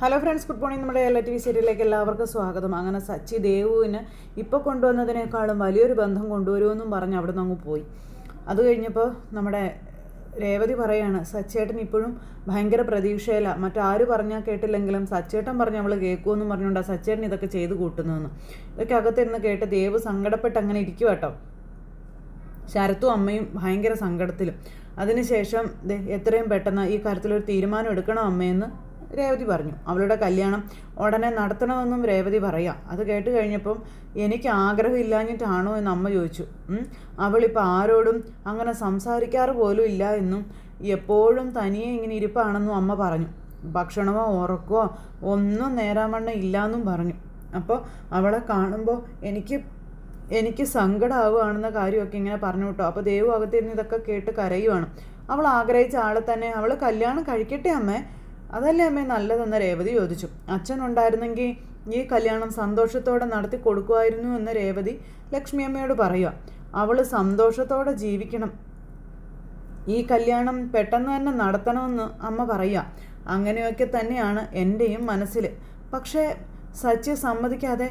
Hello friends, good morning. നമ്മുടെ LTV സീരിയലിലേക്ക് എല്ലാവർക്കും സ്വാഗതം. അങ്ങനെ സച്ചി ദേവുവിന് ഇപ്പോൾ കൊണ്ടുവന്നതിനേക്കാളും വലിയൊരു ബന്ധം കൊണ്ടുവരുമെന്നും പറഞ്ഞ് അവിടെ നിന്ന് അങ്ങ് പോയി. അത് കഴിഞ്ഞപ്പോൾ നമ്മുടെ രേവതി പറയാണ്, സച്ചേട്ടൻ ഇപ്പോഴും ഭയങ്കര പ്രതീക്ഷയില്ല, മറ്റാര് പറഞ്ഞാൽ കേട്ടില്ലെങ്കിലും സച്ചേട്ടൻ പറഞ്ഞ് അവൾ കേൾക്കുമെന്നും പറഞ്ഞുകൊണ്ടാണ് സച്ചേട്ടൻ ഇതൊക്കെ ചെയ്ത് കൂട്ടുന്നതെന്ന്. ഇതൊക്കെ അകത്തിരുന്ന് കേട്ട് ദേവ് സങ്കടപ്പെട്ട് അങ്ങനെ ഇരിക്കും കേട്ടോ. ശരത്തും അമ്മയും ഭയങ്കര സങ്കടത്തിലും. അതിനുശേഷം എത്രയും പെട്ടെന്ന് ഈ കാര്യത്തിലൊരു തീരുമാനം എടുക്കണം അമ്മയെന്ന് രേവതി പറഞ്ഞു. അവളുടെ കല്യാണം ഉടനെ നടത്തണമെന്നും രേവതി പറയാം. അത് കേട്ട് കഴിഞ്ഞപ്പം എനിക്ക് ആഗ്രഹമില്ലാഞ്ഞിട്ടാണോ എന്ന് അമ്മ ചോദിച്ചു. അവളിപ്പോൾ ആരോടും അങ്ങനെ സംസാരിക്കാറ് പോലും ഇല്ല എന്നും എപ്പോഴും തനിയെ ഇങ്ങനെ ഇരിപ്പാണെന്നും അമ്മ പറഞ്ഞു. ഭക്ഷണമോ ഉറക്കമോ ഒന്നും നേരാമണ്ണം ഇല്ലയെന്നും പറഞ്ഞു. അപ്പോൾ അവളെ കാണുമ്പോൾ എനിക്ക് സങ്കടമാവുകയാണെന്ന കാര്യമൊക്കെ ഇങ്ങനെ പറഞ്ഞു കേട്ടോ. അപ്പോൾ ദേവു അകത്തിരുന്ന് ഇതൊക്കെ കേട്ട് കരയുവാണ്. അവൾ ആഗ്രഹിച്ച ആളെ തന്നെ അവൾ കല്യാണം കഴിക്കട്ടെ അമ്മേ, അതല്ലേ അമ്മേ നല്ലതെന്ന് രേവതി ചോദിച്ചു. അച്ഛനുണ്ടായിരുന്നെങ്കിൽ ഈ കല്യാണം സന്തോഷത്തോടെ നടത്തി കൊടുക്കുമായിരുന്നു എന്ന് രേവതി ലക്ഷ്മി അമ്മയോട് പറയുക. അവൾ സന്തോഷത്തോടെ ജീവിക്കണം, ഈ കല്യാണം പെട്ടെന്ന് തന്നെ നടത്തണമെന്ന് അമ്മ പറയുക. അങ്ങനെയൊക്കെ തന്നെയാണ് എൻ്റെയും മനസ്സിൽ. പക്ഷേ സച്ചി സമ്മതിക്കാതെ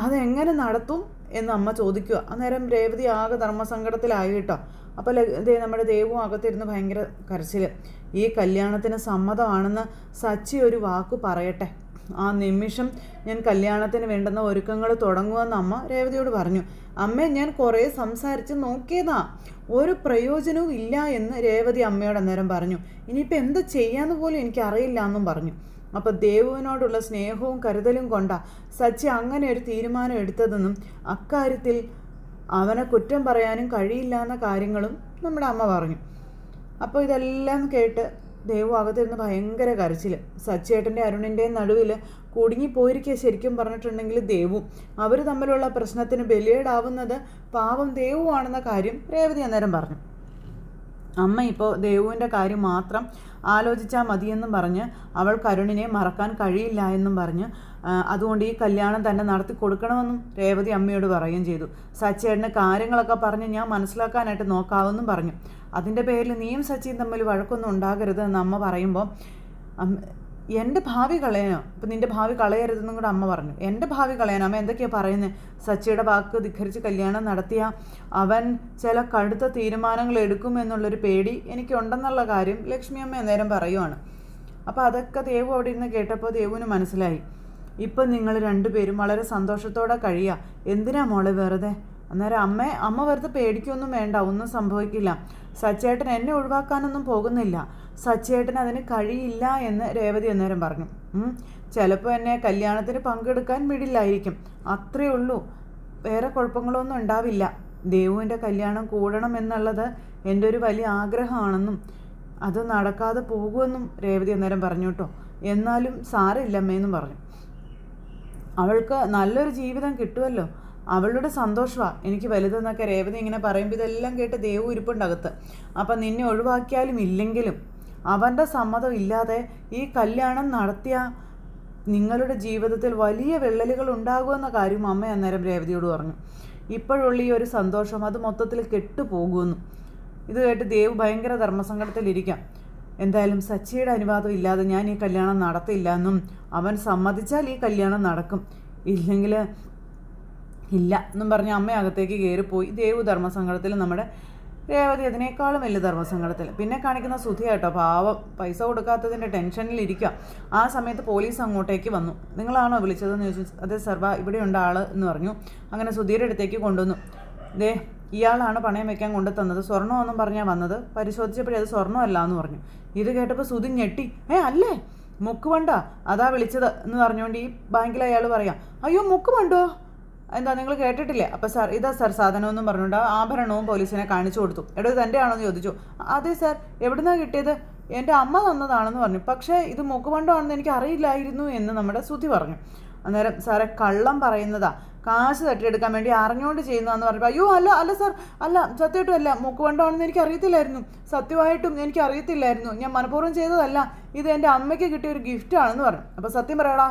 അതെങ്ങനെ നടത്തും എന്ന് അമ്മ ചോദിക്കുക. അന്നേരം രേവതി ആകെ ധർമ്മസങ്കടത്തിലായി കേട്ടോ. അപ്പോൾ നമ്മുടെ ദേവും അകത്തിരുന്ന് ഭയങ്കര കരച്ചിൽ. ഈ കല്യാണത്തിന് സമ്മതമാണെന്ന് സച്ചി ഒരു വാക്ക് പറയട്ടെ, ആ നിമിഷം ഞാൻ കല്യാണത്തിന് വേണ്ടുന്ന ഒരുക്കങ്ങൾ തുടങ്ങുമെന്ന് അമ്മ രേവതിയോട് പറഞ്ഞു. അമ്മേ, ഞാൻ കുറേ സംസാരിച്ച് നോക്കിയതാ, ഒരു പ്രയോജനവും ഇല്ല എന്ന് രേവതി അമ്മയോട് അന്നേരം പറഞ്ഞു. ഇനിയിപ്പോൾ എന്ത് ചെയ്യാന്ന് പോലും എനിക്കറിയില്ല എന്നും പറഞ്ഞു. അപ്പോൾ ദേവുവിനോടുള്ള സ്നേഹവും കരുതലും കൊണ്ടാ സച്ചി അങ്ങനെ ഒരു തീരുമാനം എടുത്തതെന്നും അക്കാര്യത്തിൽ അവനെ കുറ്റം പറയാനും കഴിയില്ല എന്ന കാര്യങ്ങളും നമ്മുടെ അമ്മ പറഞ്ഞു. അപ്പോൾ ഇതെല്ലാം കേട്ട് ദേവു അകത്തിരുന്ന് ഭയങ്കര കരച്ചിൽ. സച്ചേട്ടൻ്റെ അരുണിൻ്റെയും നടുവിൽ കുടുങ്ങിപ്പോയിരിക്കുക. ശരിക്കും പറഞ്ഞിട്ടുണ്ടെങ്കിൽ ദേവു അവർ തമ്മിലുള്ള പ്രശ്നത്തിന് ബലിയേടാവുന്നത് പാവം ദേവു ആണെന്ന കാര്യം രേവതി അന്നേരം പറഞ്ഞു. അമ്മ ഇപ്പോൾ ദേവുവിൻ്റെ കാര്യം മാത്രം ആലോചിച്ചാൽ മതിയെന്നും പറഞ്ഞ് അവൾ കരുണിനെ മറക്കാൻ കഴിയില്ല എന്നും പറഞ്ഞ് അതുകൊണ്ട് ഈ കല്യാണം തന്നെ നടത്തി കൊടുക്കണമെന്നും രേവതി അമ്മയോട് പറയുകയും ചെയ്തു. സച്ചേട്ടന് കാര്യങ്ങളൊക്കെ പറഞ്ഞ് ഞാൻ മനസ്സിലാക്കാനായിട്ട് നോക്കാമെന്നും പറഞ്ഞു. അതിൻ്റെ പേരിൽ നീയും സച്ചിയും തമ്മിൽ വഴക്കൊന്നും ഉണ്ടാകരുത് എന്ന് അമ്മ പറയുമ്പോൾ, എൻ്റെ ഭാവി കളയാനോ, ഇപ്പം നിൻ്റെ ഭാവി കളയരുതെന്നും കൂടെ അമ്മ പറഞ്ഞു. എൻ്റെ ഭാവി കളയാനോ അമ്മ എന്തൊക്കെയാണ് പറയുന്നത്? സച്ചിയുടെ വാക്ക് ധിഖരിച്ച് കല്യാണം നടത്തിയ അവൻ ചില കടുത്ത തീരുമാനങ്ങൾ എടുക്കുമെന്നുള്ളൊരു പേടി എനിക്കുണ്ടെന്നുള്ള കാര്യം ലക്ഷ്മി അമ്മ അന്നേരം പറയുവാണ്. അപ്പോൾ അതൊക്കെ ദേവു അവിടെ ഇരുന്ന് കേട്ടപ്പോൾ ദേവുവിന് മനസ്സിലായി, ഇപ്പം നിങ്ങൾ രണ്ടുപേരും വളരെ സന്തോഷത്തോടെ കഴിയുക, എന്തിനാ മോളെ വെറുതെ? അന്നേരം അമ്മ വെറുതെ പേടിക്കൊന്നും വേണ്ട, ഒന്നും സംഭവിക്കില്ല. സച്ചേട്ടൻ എന്നെ ഒഴിവാക്കാനൊന്നും പോകുന്നില്ല, സച്ചേട്ടൻ അതിന് കഴിയില്ല എന്ന് രേവതി അന്നേരം പറഞ്ഞു. ചിലപ്പോൾ എന്നെ കല്യാണത്തിന് പങ്കെടുക്കാൻ വിടില്ലായിരിക്കും, അത്രയേ ഉള്ളൂ, വേറെ കുഴപ്പങ്ങളൊന്നും ഉണ്ടാവില്ല. ദേവുവിൻ്റെ കല്യാണം കൂടണം എന്നുള്ളത് എൻ്റെ ഒരു വലിയ ആഗ്രഹമാണെന്നും അത് നടക്കാതെ പോകുമെന്നും രേവതി അന്നേരം പറഞ്ഞു കേട്ടോ. എന്നാലും സാരമില്ലമ്മയെന്നും പറഞ്ഞു. അവൾക്ക് നല്ലൊരു ജീവിതം കിട്ടുമല്ലോ, അവളുടെ സന്തോഷമാണ് എനിക്ക് വലുതെന്നൊക്കെ രേവതി ഇങ്ങനെ പറയുമ്പോൾ ഇതെല്ലാം കേട്ട് ദേവു ഇരിപ്പുണ്ടകത്ത്. അപ്പം നിന്നെ ഒഴിവാക്കിയാലും ഇല്ലെങ്കിലും അവൻ്റെ സമ്മതം ഇല്ലാതെ ഈ കല്യാണം നടത്തിയ നിങ്ങളുടെ ജീവിതത്തിൽ വലിയ വിള്ളലുകൾ ഉണ്ടാകുമെന്ന കാര്യം അമ്മ അന്നേരം രേവതിയോട് പറഞ്ഞു. ഇപ്പോഴുള്ള ഈ ഒരു സന്തോഷം അത് മൊത്തത്തിൽ കെട്ടുപോകുമെന്നും. ഇത് കേട്ട് ദേവ് ഭയങ്കര ധർമ്മസങ്കടത്തിലിരിക്കാം. എന്തായാലും സച്ചിയുടെ അനുവാദം ഇല്ലാതെ ഞാൻ ഈ കല്യാണം നടത്തില്ല എന്നും അവൻ സമ്മതിച്ചാൽ ഈ കല്യാണം നടക്കും, ഇല്ലെങ്കിൽ ഇല്ല എന്നും പറഞ്ഞ് അമ്മ അകത്തേക്ക് കയറിപ്പോയി. ദേവു ധർമ്മസങ്കടത്തിൽ, നമ്മുടെ രേവതി അതിനേക്കാളും വലിയ ധർമ്മസങ്കടത്തിൽ. പിന്നെ കാണിക്കുന്ന സുധി കേട്ടോ, പാവം പൈസ കൊടുക്കാത്തതിൻ്റെ ടെൻഷനിലിരിക്കുക. ആ സമയത്ത് പോലീസ് അങ്ങോട്ടേക്ക് വന്നു. നിങ്ങളാണോ വിളിച്ചതെന്ന് ചോദിച്ചു. അതെ സർ, ഇവിടെ ഉണ്ട് ആൾ എന്ന് പറഞ്ഞു. അങ്ങനെ സുധിയുടെ അടുത്തേക്ക് കൊണ്ടുവന്നു. ഇയാളാണ് പണയം വെക്കാൻ കൊണ്ടു തന്നത്, സ്വർണ്ണമെന്നും പറഞ്ഞാൽ വന്നത്, പരിശോധിച്ചപ്പോഴേ അത് സ്വർണ്ണമല്ല എന്ന് പറഞ്ഞു. ഇത് കേട്ടപ്പോൾ സുധി ഞെട്ടി. അല്ലേ, മുക്കുവണ്ട അതാ വിളിച്ചത് എന്ന് പറഞ്ഞുകൊണ്ട് ഈ ബാങ്കിൽ അയാൾ പറയാം, അയ്യോ മുക്കുവണ്ടോ, എന്താ നിങ്ങൾ കേട്ടിട്ടില്ലേ? അപ്പോൾ സാർ ഇതാ സാർ സാധനമെന്നും പറഞ്ഞുകൊണ്ട് ആഭരണവും പോലീസിനെ കാണിച്ചു കൊടുത്തു. എടോ തൻ്റെ ആണോന്ന് ചോദിച്ചു. അതെ സാർ, എവിടുന്നാണ് കിട്ടിയത്? എൻ്റെ അമ്മ തന്നതാണെന്ന് പറഞ്ഞു. പക്ഷേ ഇത് മുക്കുവണ്ടമാണെന്ന് എനിക്ക് അറിയില്ലായിരുന്നു എന്ന് നമ്മുടെ സുധി പറഞ്ഞു. അന്നേരം സാറെ കള്ളം പറയുന്നതാ, കാശ് തട്ടിയെടുക്കാൻ വേണ്ടി അറിഞ്ഞുകൊണ്ട് ചെയ്യുന്നതെന്ന് പറഞ്ഞപ്പോൾ, അയ്യോ അല്ല സാർ, അല്ല സത്യമായിട്ടും അല്ല, മുക്കുവണ്ടമാണെന്ന് എനിക്ക് അറിയത്തില്ലായിരുന്നു, സത്യമായിട്ടും എനിക്ക് അറിയത്തില്ലായിരുന്നു, ഞാൻ മനഃപൂർവ്വം ചെയ്തതല്ല, ഇത് എൻ്റെ അമ്മയ്ക്ക് കിട്ടിയ ഒരു ഗിഫ്റ്റാണെന്ന് പറഞ്ഞു. അപ്പോൾ സത്യം പറയടാ.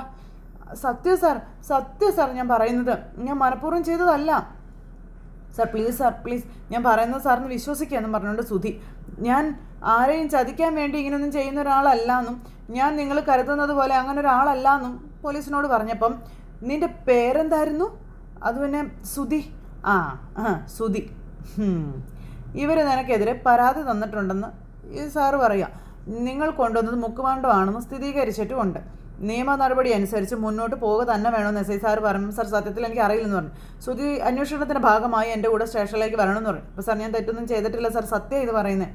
സത്യം സാർ ഞാൻ പറയുന്നത്, ഞാൻ മനഃപൂർവ്വം ചെയ്തതല്ല, സാർ പ്ലീസ് ഞാൻ പറയുന്നത് സാറിന് വിശ്വസിക്കുക എന്ന് പറഞ്ഞുകൊണ്ട് സുധി, ഞാൻ ആരെയും ചതിക്കാൻ വേണ്ടി ഇങ്ങനെയൊന്നും ചെയ്യുന്ന ഒരാളല്ലാന്നും ഞാൻ നിങ്ങൾ കരുതുന്നത് പോലെ അങ്ങനെ ഒരാളല്ലാന്നും പോലീസിനോട് പറഞ്ഞപ്പം നിൻ്റെ പേരെന്തായിരുന്നു? അത് പിന്നെ സുധി. സുധി. ഇവർ നിനക്കെതിരെ പരാതി തന്നിട്ടുണ്ടെന്ന് ഈ സാറ് പറയാം. നിങ്ങൾ കൊണ്ടുവന്നത് മുക്കുമാണ്ടമാണെന്ന് സ്ഥിരീകരിച്ചിട്ടുമുണ്ട്. നിയമ നടപടി അനുസരിച്ച് മുന്നോട്ട് പോവുക തന്നെ വേണമെന്ന് എസ് ഐ സാർ പറഞ്ഞു. സാർ സത്യത്തിൽ എനിക്ക് അറിയില്ലെന്ന് പറഞ്ഞു. സുധി അന്വേഷണത്തിൻ്റെ ഭാഗമായി എൻ്റെ കൂടെ സ്റ്റേഷനിലേക്ക് വരണമെന്ന് പറഞ്ഞു. അപ്പോൾ സാർ ഞാൻ തെറ്റൊന്നും ചെയ്തിട്ടില്ല സാർ, സത്യം ഇത് പറയുന്നത്.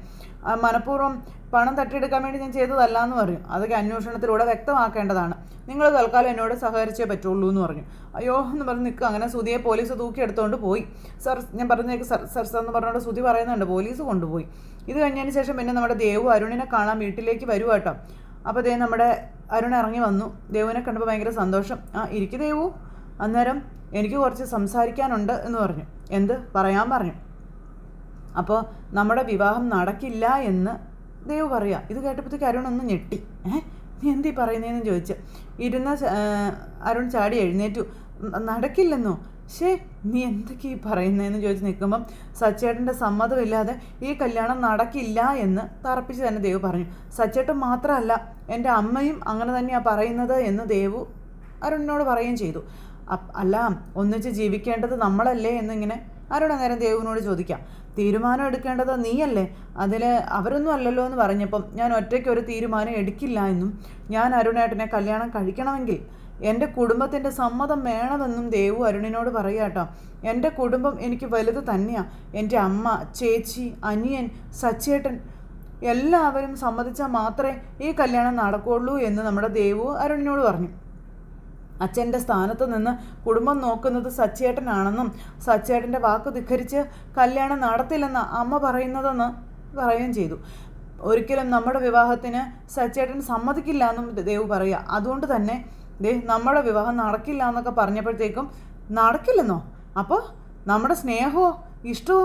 മനഃപൂർവ്വം പണം തട്ടിയെടുക്കാൻ വേണ്ടി ഞാൻ ചെയ്തതല്ല എന്ന് പറഞ്ഞു. അതൊക്കെ അന്വേഷണത്തിലൂടെ വ്യക്തമാക്കേണ്ടതാണ്. നിങ്ങൾ തൽക്കാലം എന്നോട് സഹകരിച്ചേ പറ്റുള്ളൂ എന്ന് പറഞ്ഞു. അയ്യോ എന്ന് പറഞ്ഞ് നിൽക്കുക. അങ്ങനെ സുധിയെ പോലീസ് തൂക്കിയെടുത്തുകൊണ്ട് പോയി. സാർ ഞാൻ പറഞ്ഞേക്ക് സാർ എന്ന് പറഞ്ഞുകൊണ്ട് സുധി പറയുന്നുണ്ട്. പോലീസ് കൊണ്ടുപോയി. ഇത് കഴിഞ്ഞതിന് ശേഷം പിന്നെ നമ്മുടെ ദേവു അരുണിനെ കാണാൻ വീട്ടിലേക്ക് വരുക കേട്ടോ. അപ്പോൾ നമ്മുടെ അരുൺ ഇറങ്ങി വന്നു. ദേവുവിനെ കണ്ടപ്പോൾ ഭയങ്കര സന്തോഷം. ഇരിക്കു ദേവു, അന്നേരം എനിക്ക് കുറച്ച് സംസാരിക്കാനുണ്ട് എന്ന് പറഞ്ഞു. എന്ത് പറയാൻ പറഞ്ഞു. അപ്പോൾ നമ്മുടെ വിവാഹം നടക്കില്ല എന്ന് ദേവു പറയാം. ഇത് കേട്ടപ്പോഴത്തേക്ക് അരുൺ ഒന്ന് ഞെട്ടി. നീ എന്തീ പറയുന്നതെന്ന് ചോദിച്ചു. ഇരുന്ന അരുൺ ചാടി എഴുന്നേറ്റു. നടക്കില്ലെന്നോ? നീ എന്തൊക്കെയാ പറയുന്നതെന്ന് ചോദിച്ച് നിൽക്കുമ്പം സച്ചേട്ടൻ്റെ സമ്മതമില്ലാതെ ഈ കല്യാണം നടക്കില്ല എന്ന് തറപ്പിച്ച് തന്നെ ദേവു പറഞ്ഞു. സച്ചേട്ടൻ മാത്രമല്ല, എൻ്റെ അമ്മയും അങ്ങനെ തന്നെയാണ് പറയുന്നത് എന്ന് ദേവു അരുണിനോട് പറയുകയും ചെയ്തു. അല്ല, ഒന്നിച്ച് ജീവിക്കേണ്ടത് നമ്മളല്ലേ എന്നിങ്ങനെ അരുൺ നേരം ദേവുവിനോട് ചോദിക്കാം. തീരുമാനം എടുക്കേണ്ടത് നീയല്ലേ, അതിൽ അവരൊന്നും അല്ലല്ലോ എന്ന് പറഞ്ഞപ്പം ഞാൻ ഒറ്റയ്ക്ക് ഒരു തീരുമാനം എടുക്കില്ല എന്നും ഞാൻ അരുണേട്ടനെ കല്യാണം കഴിക്കണമെങ്കിൽ എൻ്റെ കുടുംബത്തിൻ്റെ സമ്മതം വേണമെന്നും ദേവു അരുണിനോട് പറയുക കേട്ടോ. എൻ്റെ കുടുംബം എനിക്ക് വലുത് തന്നെയാണ്. എൻ്റെ അമ്മ, ചേച്ചി, അനിയൻ, സച്ചേട്ടൻ എല്ലാവരും സമ്മതിച്ചാൽ മാത്രമേ ഈ കല്യാണം നടക്കുകയുള്ളൂ എന്ന് നമ്മുടെ ദേവു അരുണിനോട് പറഞ്ഞു. അച്ഛൻ്റെ സ്ഥാനത്ത് നിന്ന് കുടുംബം നോക്കുന്നത് സച്ചേട്ടനാണെന്നും സച്ചേട്ടൻ്റെ വാക്ക് ധിക്കരിച്ച് കല്യാണം നടത്തില്ലെന്ന് അമ്മ പറയുന്നതെന്ന് പറയുകയും ചെയ്തു. ഒരിക്കലും നമ്മുടെ വിവാഹത്തിന് സച്ചേട്ടൻ സമ്മതിക്കില്ല എന്നും ദേവു പറയുക. അതുകൊണ്ട് തന്നെ നമ്മുടെ വിവാഹം നടക്കില്ല എന്നൊക്കെ പറഞ്ഞപ്പോഴത്തേക്കും നടക്കില്ലെന്നോ? അപ്പോൾ നമ്മുടെ സ്നേഹമോ ഇഷ്ടമോ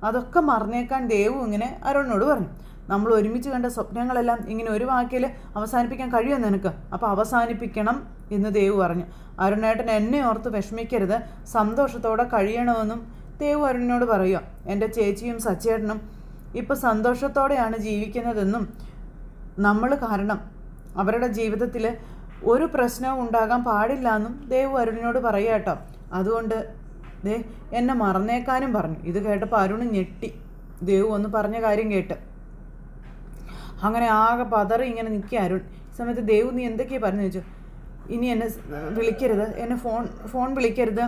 അതൊക്കെ മറന്നേക്കാൻ ദേവു ഇങ്ങനെ അരുണിനോട് പറഞ്ഞു. നമ്മൾ ഒരുമിച്ച് കണ്ട സ്വപ്നങ്ങളെല്ലാം ഇങ്ങനെ ഒരു വാക്കിൽ അവസാനിപ്പിക്കാൻ കഴിയുമെന്ന് നിനക്ക്? അപ്പോൾ അവസാനിപ്പിക്കണം എന്ന് ദേവു പറഞ്ഞു. അരുണേട്ടൻ എന്നെ ഓർത്ത് വിഷമിക്കരുത്, സന്തോഷത്തോടെ കഴിയണമെന്നും ദേവു അരുണിനോട് പറയുക. എൻ്റെ ചേച്ചിയും സച്ചേട്ടനും ഇപ്പോൾ സന്തോഷത്തോടെയാണ് ജീവിക്കുന്നതെന്നും നമ്മൾ കാരണം അവരുടെ ജീവിതത്തിൽ ഒരു പ്രശ്നവും ഉണ്ടാകാൻ പാടില്ല എന്നും ദേവു അരുണിനോട് പറയുക കേട്ടോ. അതുകൊണ്ട് എന്നെ മറന്നേക്കാനും പറഞ്ഞു. ഇത് കേട്ടപ്പോൾ അരുൺ ഞെട്ടി. ദേവു ഒന്ന് പറഞ്ഞ കാര്യം കേട്ട് അങ്ങനെ ആകെ പതറി ഇങ്ങനെ നിൽക്കുക അരുൺ. ഈ സമയത്ത് ദേവു നീ എന്തൊക്കെയാണ് പറഞ്ഞു ചോദിച്ചു. ഇനി എന്നെ വിളിക്കരുത്, എന്നെ ഫോൺ വിളിക്കരുത്,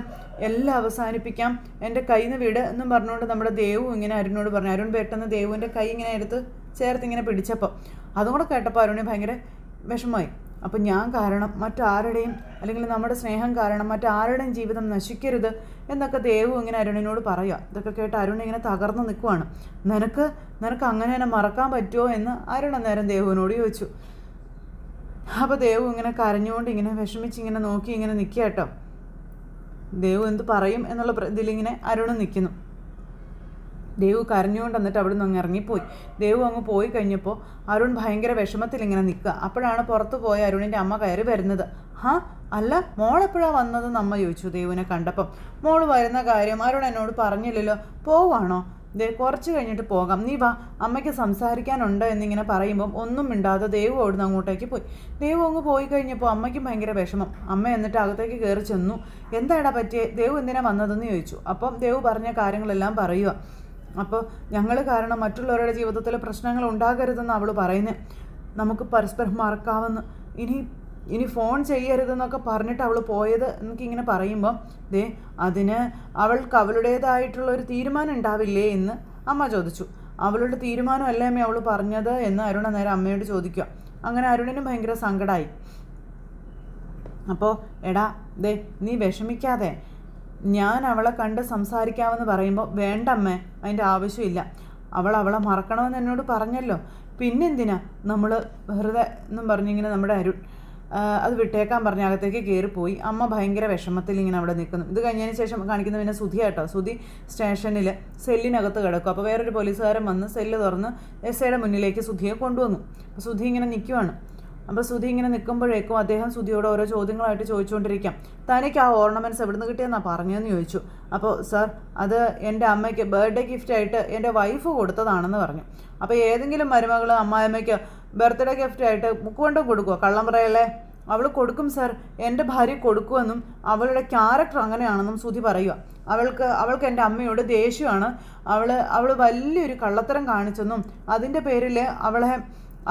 എല്ലാം അവസാനിപ്പിക്കാം, എൻ്റെ കയ്യിൽ നിന്ന് വിട് എന്നും പറഞ്ഞുകൊണ്ട് നമ്മുടെ ദേവു ഇങ്ങനെ അരുണിനോട് പറഞ്ഞു. അരുൺ പെട്ടെന്ന് ദേവുവിൻ്റെ കൈ ഇങ്ങനെ എടുത്ത് ചേർത്ത് ഇങ്ങനെ പിടിച്ചപ്പോൾ അതും കൂടെ കേട്ടപ്പോൾ അരുണിന് ഭയങ്കര വിഷമമായി. അപ്പം ഞാൻ കാരണം മറ്റാരുടെയും അല്ലെങ്കിൽ നമ്മുടെ സ്നേഹം കാരണം മറ്റാരുടെയും ജീവിതം നശിക്കരുത് എന്നൊക്കെ ദേവു ഇങ്ങനെ അരുണിനോട് പറയുക. ഇതൊക്കെ കേട്ട് അരുൺ ഇങ്ങനെ തകർന്ന് നിൽക്കുവാണ്. നിനക്ക് അങ്ങനെ തന്നെ മറക്കാൻ പറ്റുമോ എന്ന് അരുൺ അന്നേരം ദേവുവിനോട് ചോദിച്ചു. അപ്പോൾ ദേവു ഇങ്ങനെ കരഞ്ഞുകൊണ്ട് ഇങ്ങനെ വിഷമിച്ച് ഇങ്ങനെ നോക്കി ഇങ്ങനെ നിൽക്കുക കേട്ടോ. ദേവു എന്ത് പറയും എന്നുള്ള ഇതിലിങ്ങനെ അരുണും നിൽക്കുന്നു. ദേവു കരഞ്ഞുകൊണ്ട് എന്നിട്ട് അവിടെ നിന്ന് അങ്ങ് ഇറങ്ങിപ്പോയി. ദേവു അങ്ങ് പോയി കഴിഞ്ഞപ്പോൾ അരുൺ ഭയങ്കര വിഷമത്തിൽ ഇങ്ങനെ നിൽക്കുക. അപ്പോഴാണ് പുറത്ത് പോയ അരുണിൻ്റെ അമ്മ കയറി വരുന്നത്. അല്ല മോളെപ്പോഴാണ് വന്നതെന്ന് അമ്മ ചോദിച്ചു ദേവുവിനെ കണ്ടപ്പം. മോള് വരുന്ന കാര്യം അരുൺ എന്നോട് പറഞ്ഞില്ലല്ലോ, പോവാണോ? കുറച്ച് കഴിഞ്ഞിട്ട് പോകാം, നീ വാ, അമ്മയ്ക്ക് സംസാരിക്കാനുണ്ട് എന്നിങ്ങനെ പറയുമ്പം ഒന്നും മിണ്ടാതെ ദേവു അവിടുന്ന് അങ്ങോട്ടേക്ക് പോയി. ദേവു അങ്ങ് പോയി കഴിഞ്ഞപ്പോൾ അമ്മയ്ക്കും ഭയങ്കര വിഷമം. അമ്മ എന്നിട്ട് അകത്തേക്ക് കയറി ചെന്നു. എന്താടാ പറ്റിയേ, ദേവു എന്തിനാ വന്നതെന്ന് ചോദിച്ചു. അപ്പം ദേവു പറഞ്ഞ കാര്യങ്ങളെല്ലാം പറയുക. അപ്പോൾ ഞങ്ങൾ കാരണം മറ്റുള്ളവരുടെ ജീവിതത്തിൽ പ്രശ്നങ്ങൾ ഉണ്ടാകരുതെന്ന് അവൾ പറയുന്നത്. നമുക്ക് പരസ്പരം മറക്കാമെന്ന്, ഇനി ഫോൺ ചെയ്യരുതെന്നൊക്കെ പറഞ്ഞിട്ട് അവൾ പോയത് എനിക്കിങ്ങനെ പറയുമ്പം അതിന് അവൾക്ക് അവളുടേതായിട്ടുള്ളൊരു തീരുമാനം ഉണ്ടാവില്ലേ എന്ന് അമ്മ ചോദിച്ചു. അവളുടെ തീരുമാനമല്ലേ അമ്മ അവൾ പറഞ്ഞത് എന്ന് അരുണ നേരെ അമ്മയോട് ചോദിക്കുക. അങ്ങനെ അരുണിനും ഭയങ്കര സങ്കടമായി. അപ്പോൾ എടാ നീ വിഷമിക്കാതെ, ഞാൻ അവളെ കണ്ട് സംസാരിക്കാമെന്ന് പറയുമ്പോൾ വേണ്ടമ്മേ, അതിൻ്റെ ആവശ്യമില്ല, അവളെ മറക്കണമെന്ന് എന്നോട് പറഞ്ഞല്ലോ, പിന്നെന്തിനാ നമ്മൾ വെറുതെ എന്നും പറഞ്ഞിങ്ങനെ നമ്മുടെ അരുൺ അത് വിട്ടേക്കാൻ പറഞ്ഞ അകത്തേക്ക് കയറിപ്പോയി. അമ്മ ഭയങ്കര വിഷമത്തിൽ ഇങ്ങനെ അവിടെ നിൽക്കുന്നു. ഇത് കഴിഞ്ഞതിന് ശേഷം കാണിക്കുന്നത് പിന്നെ സുധി കേട്ടോ. സുധി സ്റ്റേഷനിൽ സെല്ലിനകത്ത് കിടക്കും. അപ്പോൾ വേറൊരു പോലീസുകാരൻ വന്ന് സെല്ല് തുറന്ന് എസ് ഐയുടെ മുന്നിലേക്ക് സുധിയെ കൊണ്ടുവന്നു. അപ്പോൾ സുധി ഇങ്ങനെ നിൽക്കുവാണ്. അപ്പോൾ സുധി ഇങ്ങനെ നിൽക്കുമ്പോഴേക്കും അദ്ദേഹം സുധിയോട് ഓരോ ചോദ്യങ്ങളായിട്ട് ചോദിച്ചുകൊണ്ടിരിക്കാം. തനിക്ക് ആ ഓർണമെൻറ്റ്സ് എവിടെ നിന്ന് കിട്ടിയെന്നാണ് പറഞ്ഞതെന്ന് ചോദിച്ചു. അപ്പോൾ സാർ അത് എൻ്റെ അമ്മയ്ക്ക് ബർത്ത്ഡേ ഗിഫ്റ്റായിട്ട് എൻ്റെ വൈഫ് കൊടുത്തതാണെന്ന് പറഞ്ഞു. അപ്പോൾ ഏതെങ്കിലും മരുമകൾ അമ്മായിമ്മയ്ക്ക് ബർത്ത്ഡേ ഗിഫ്റ്റായിട്ട് മുക്കുകൊണ്ടും കൊടുക്കുമോ? കള്ളം പറയല്ലേ. അവൾ കൊടുക്കും സാർ, എൻ്റെ ഭാര്യ കൊടുക്കുമെന്നും അവളുടെ ക്യാരക്ടർ അങ്ങനെയാണെന്നും സുധി പറയുക. അവൾക്ക് എൻ്റെ അമ്മയോട് ദേഷ്യമാണ്. അവൾ വലിയൊരു കള്ളത്തരം കാണിച്ചെന്നും അതിൻ്റെ പേരിൽ അവളെ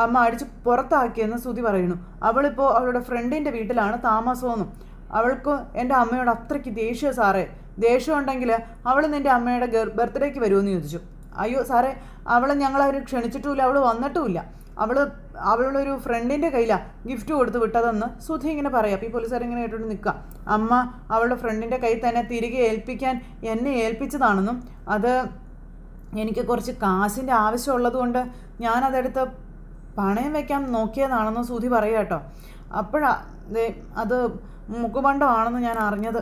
അമ്മ അടിച്ച് പുറത്താക്കിയെന്ന് സുധി പറയുന്നു. അവളിപ്പോൾ അവളുടെ ഫ്രണ്ടിൻ്റെ വീട്ടിലാണ് താമസമെന്നും അവൾക്ക് എൻ്റെ അമ്മയോട് അത്രയ്ക്ക് ദേഷ്യം സാറേ. ദേഷ്യം ഉണ്ടെങ്കിൽ അവൾ നിൻ്റെ അമ്മയുടെ ബർത്ത്ഡേക്ക് വരുമെന്ന് ചോദിച്ചു. അയ്യോ സാറേ, അവളെ ഞങ്ങളാരും ക്ഷണിച്ചിട്ടുമില്ല, അവൾ വന്നിട്ടുമില്ല. അവളൊരു ഫ്രണ്ടിൻ്റെ കയ്യിലാണ് ഗിഫ്റ്റ് കൊടുത്ത് വിട്ടതെന്ന് സുധി ഇങ്ങനെ പറയാം. അപ്പോൾ ഈ പോലീസുകാരിങ്ങനെ കേട്ടോണ്ട് നിൽക്കുക. അമ്മ അവളുടെ ഫ്രണ്ടിൻ്റെ കയ്യിൽ തന്നെ തിരികെ ഏൽപ്പിക്കാൻ എന്നെ ഏൽപ്പിച്ചതാണെന്നും അത് എനിക്ക് കുറച്ച് കാശിൻ്റെ ആവശ്യമുള്ളത് കൊണ്ട് ഞാനതെടുത്ത് പണയം വയ്ക്കാൻ നോക്കിയതാണെന്ന് സുധി പറയുക കേട്ടോ. അപ്പോഴാണ് അത് മുക്കുബണ്ടമാണെന്ന് ഞാൻ അറിഞ്ഞത്.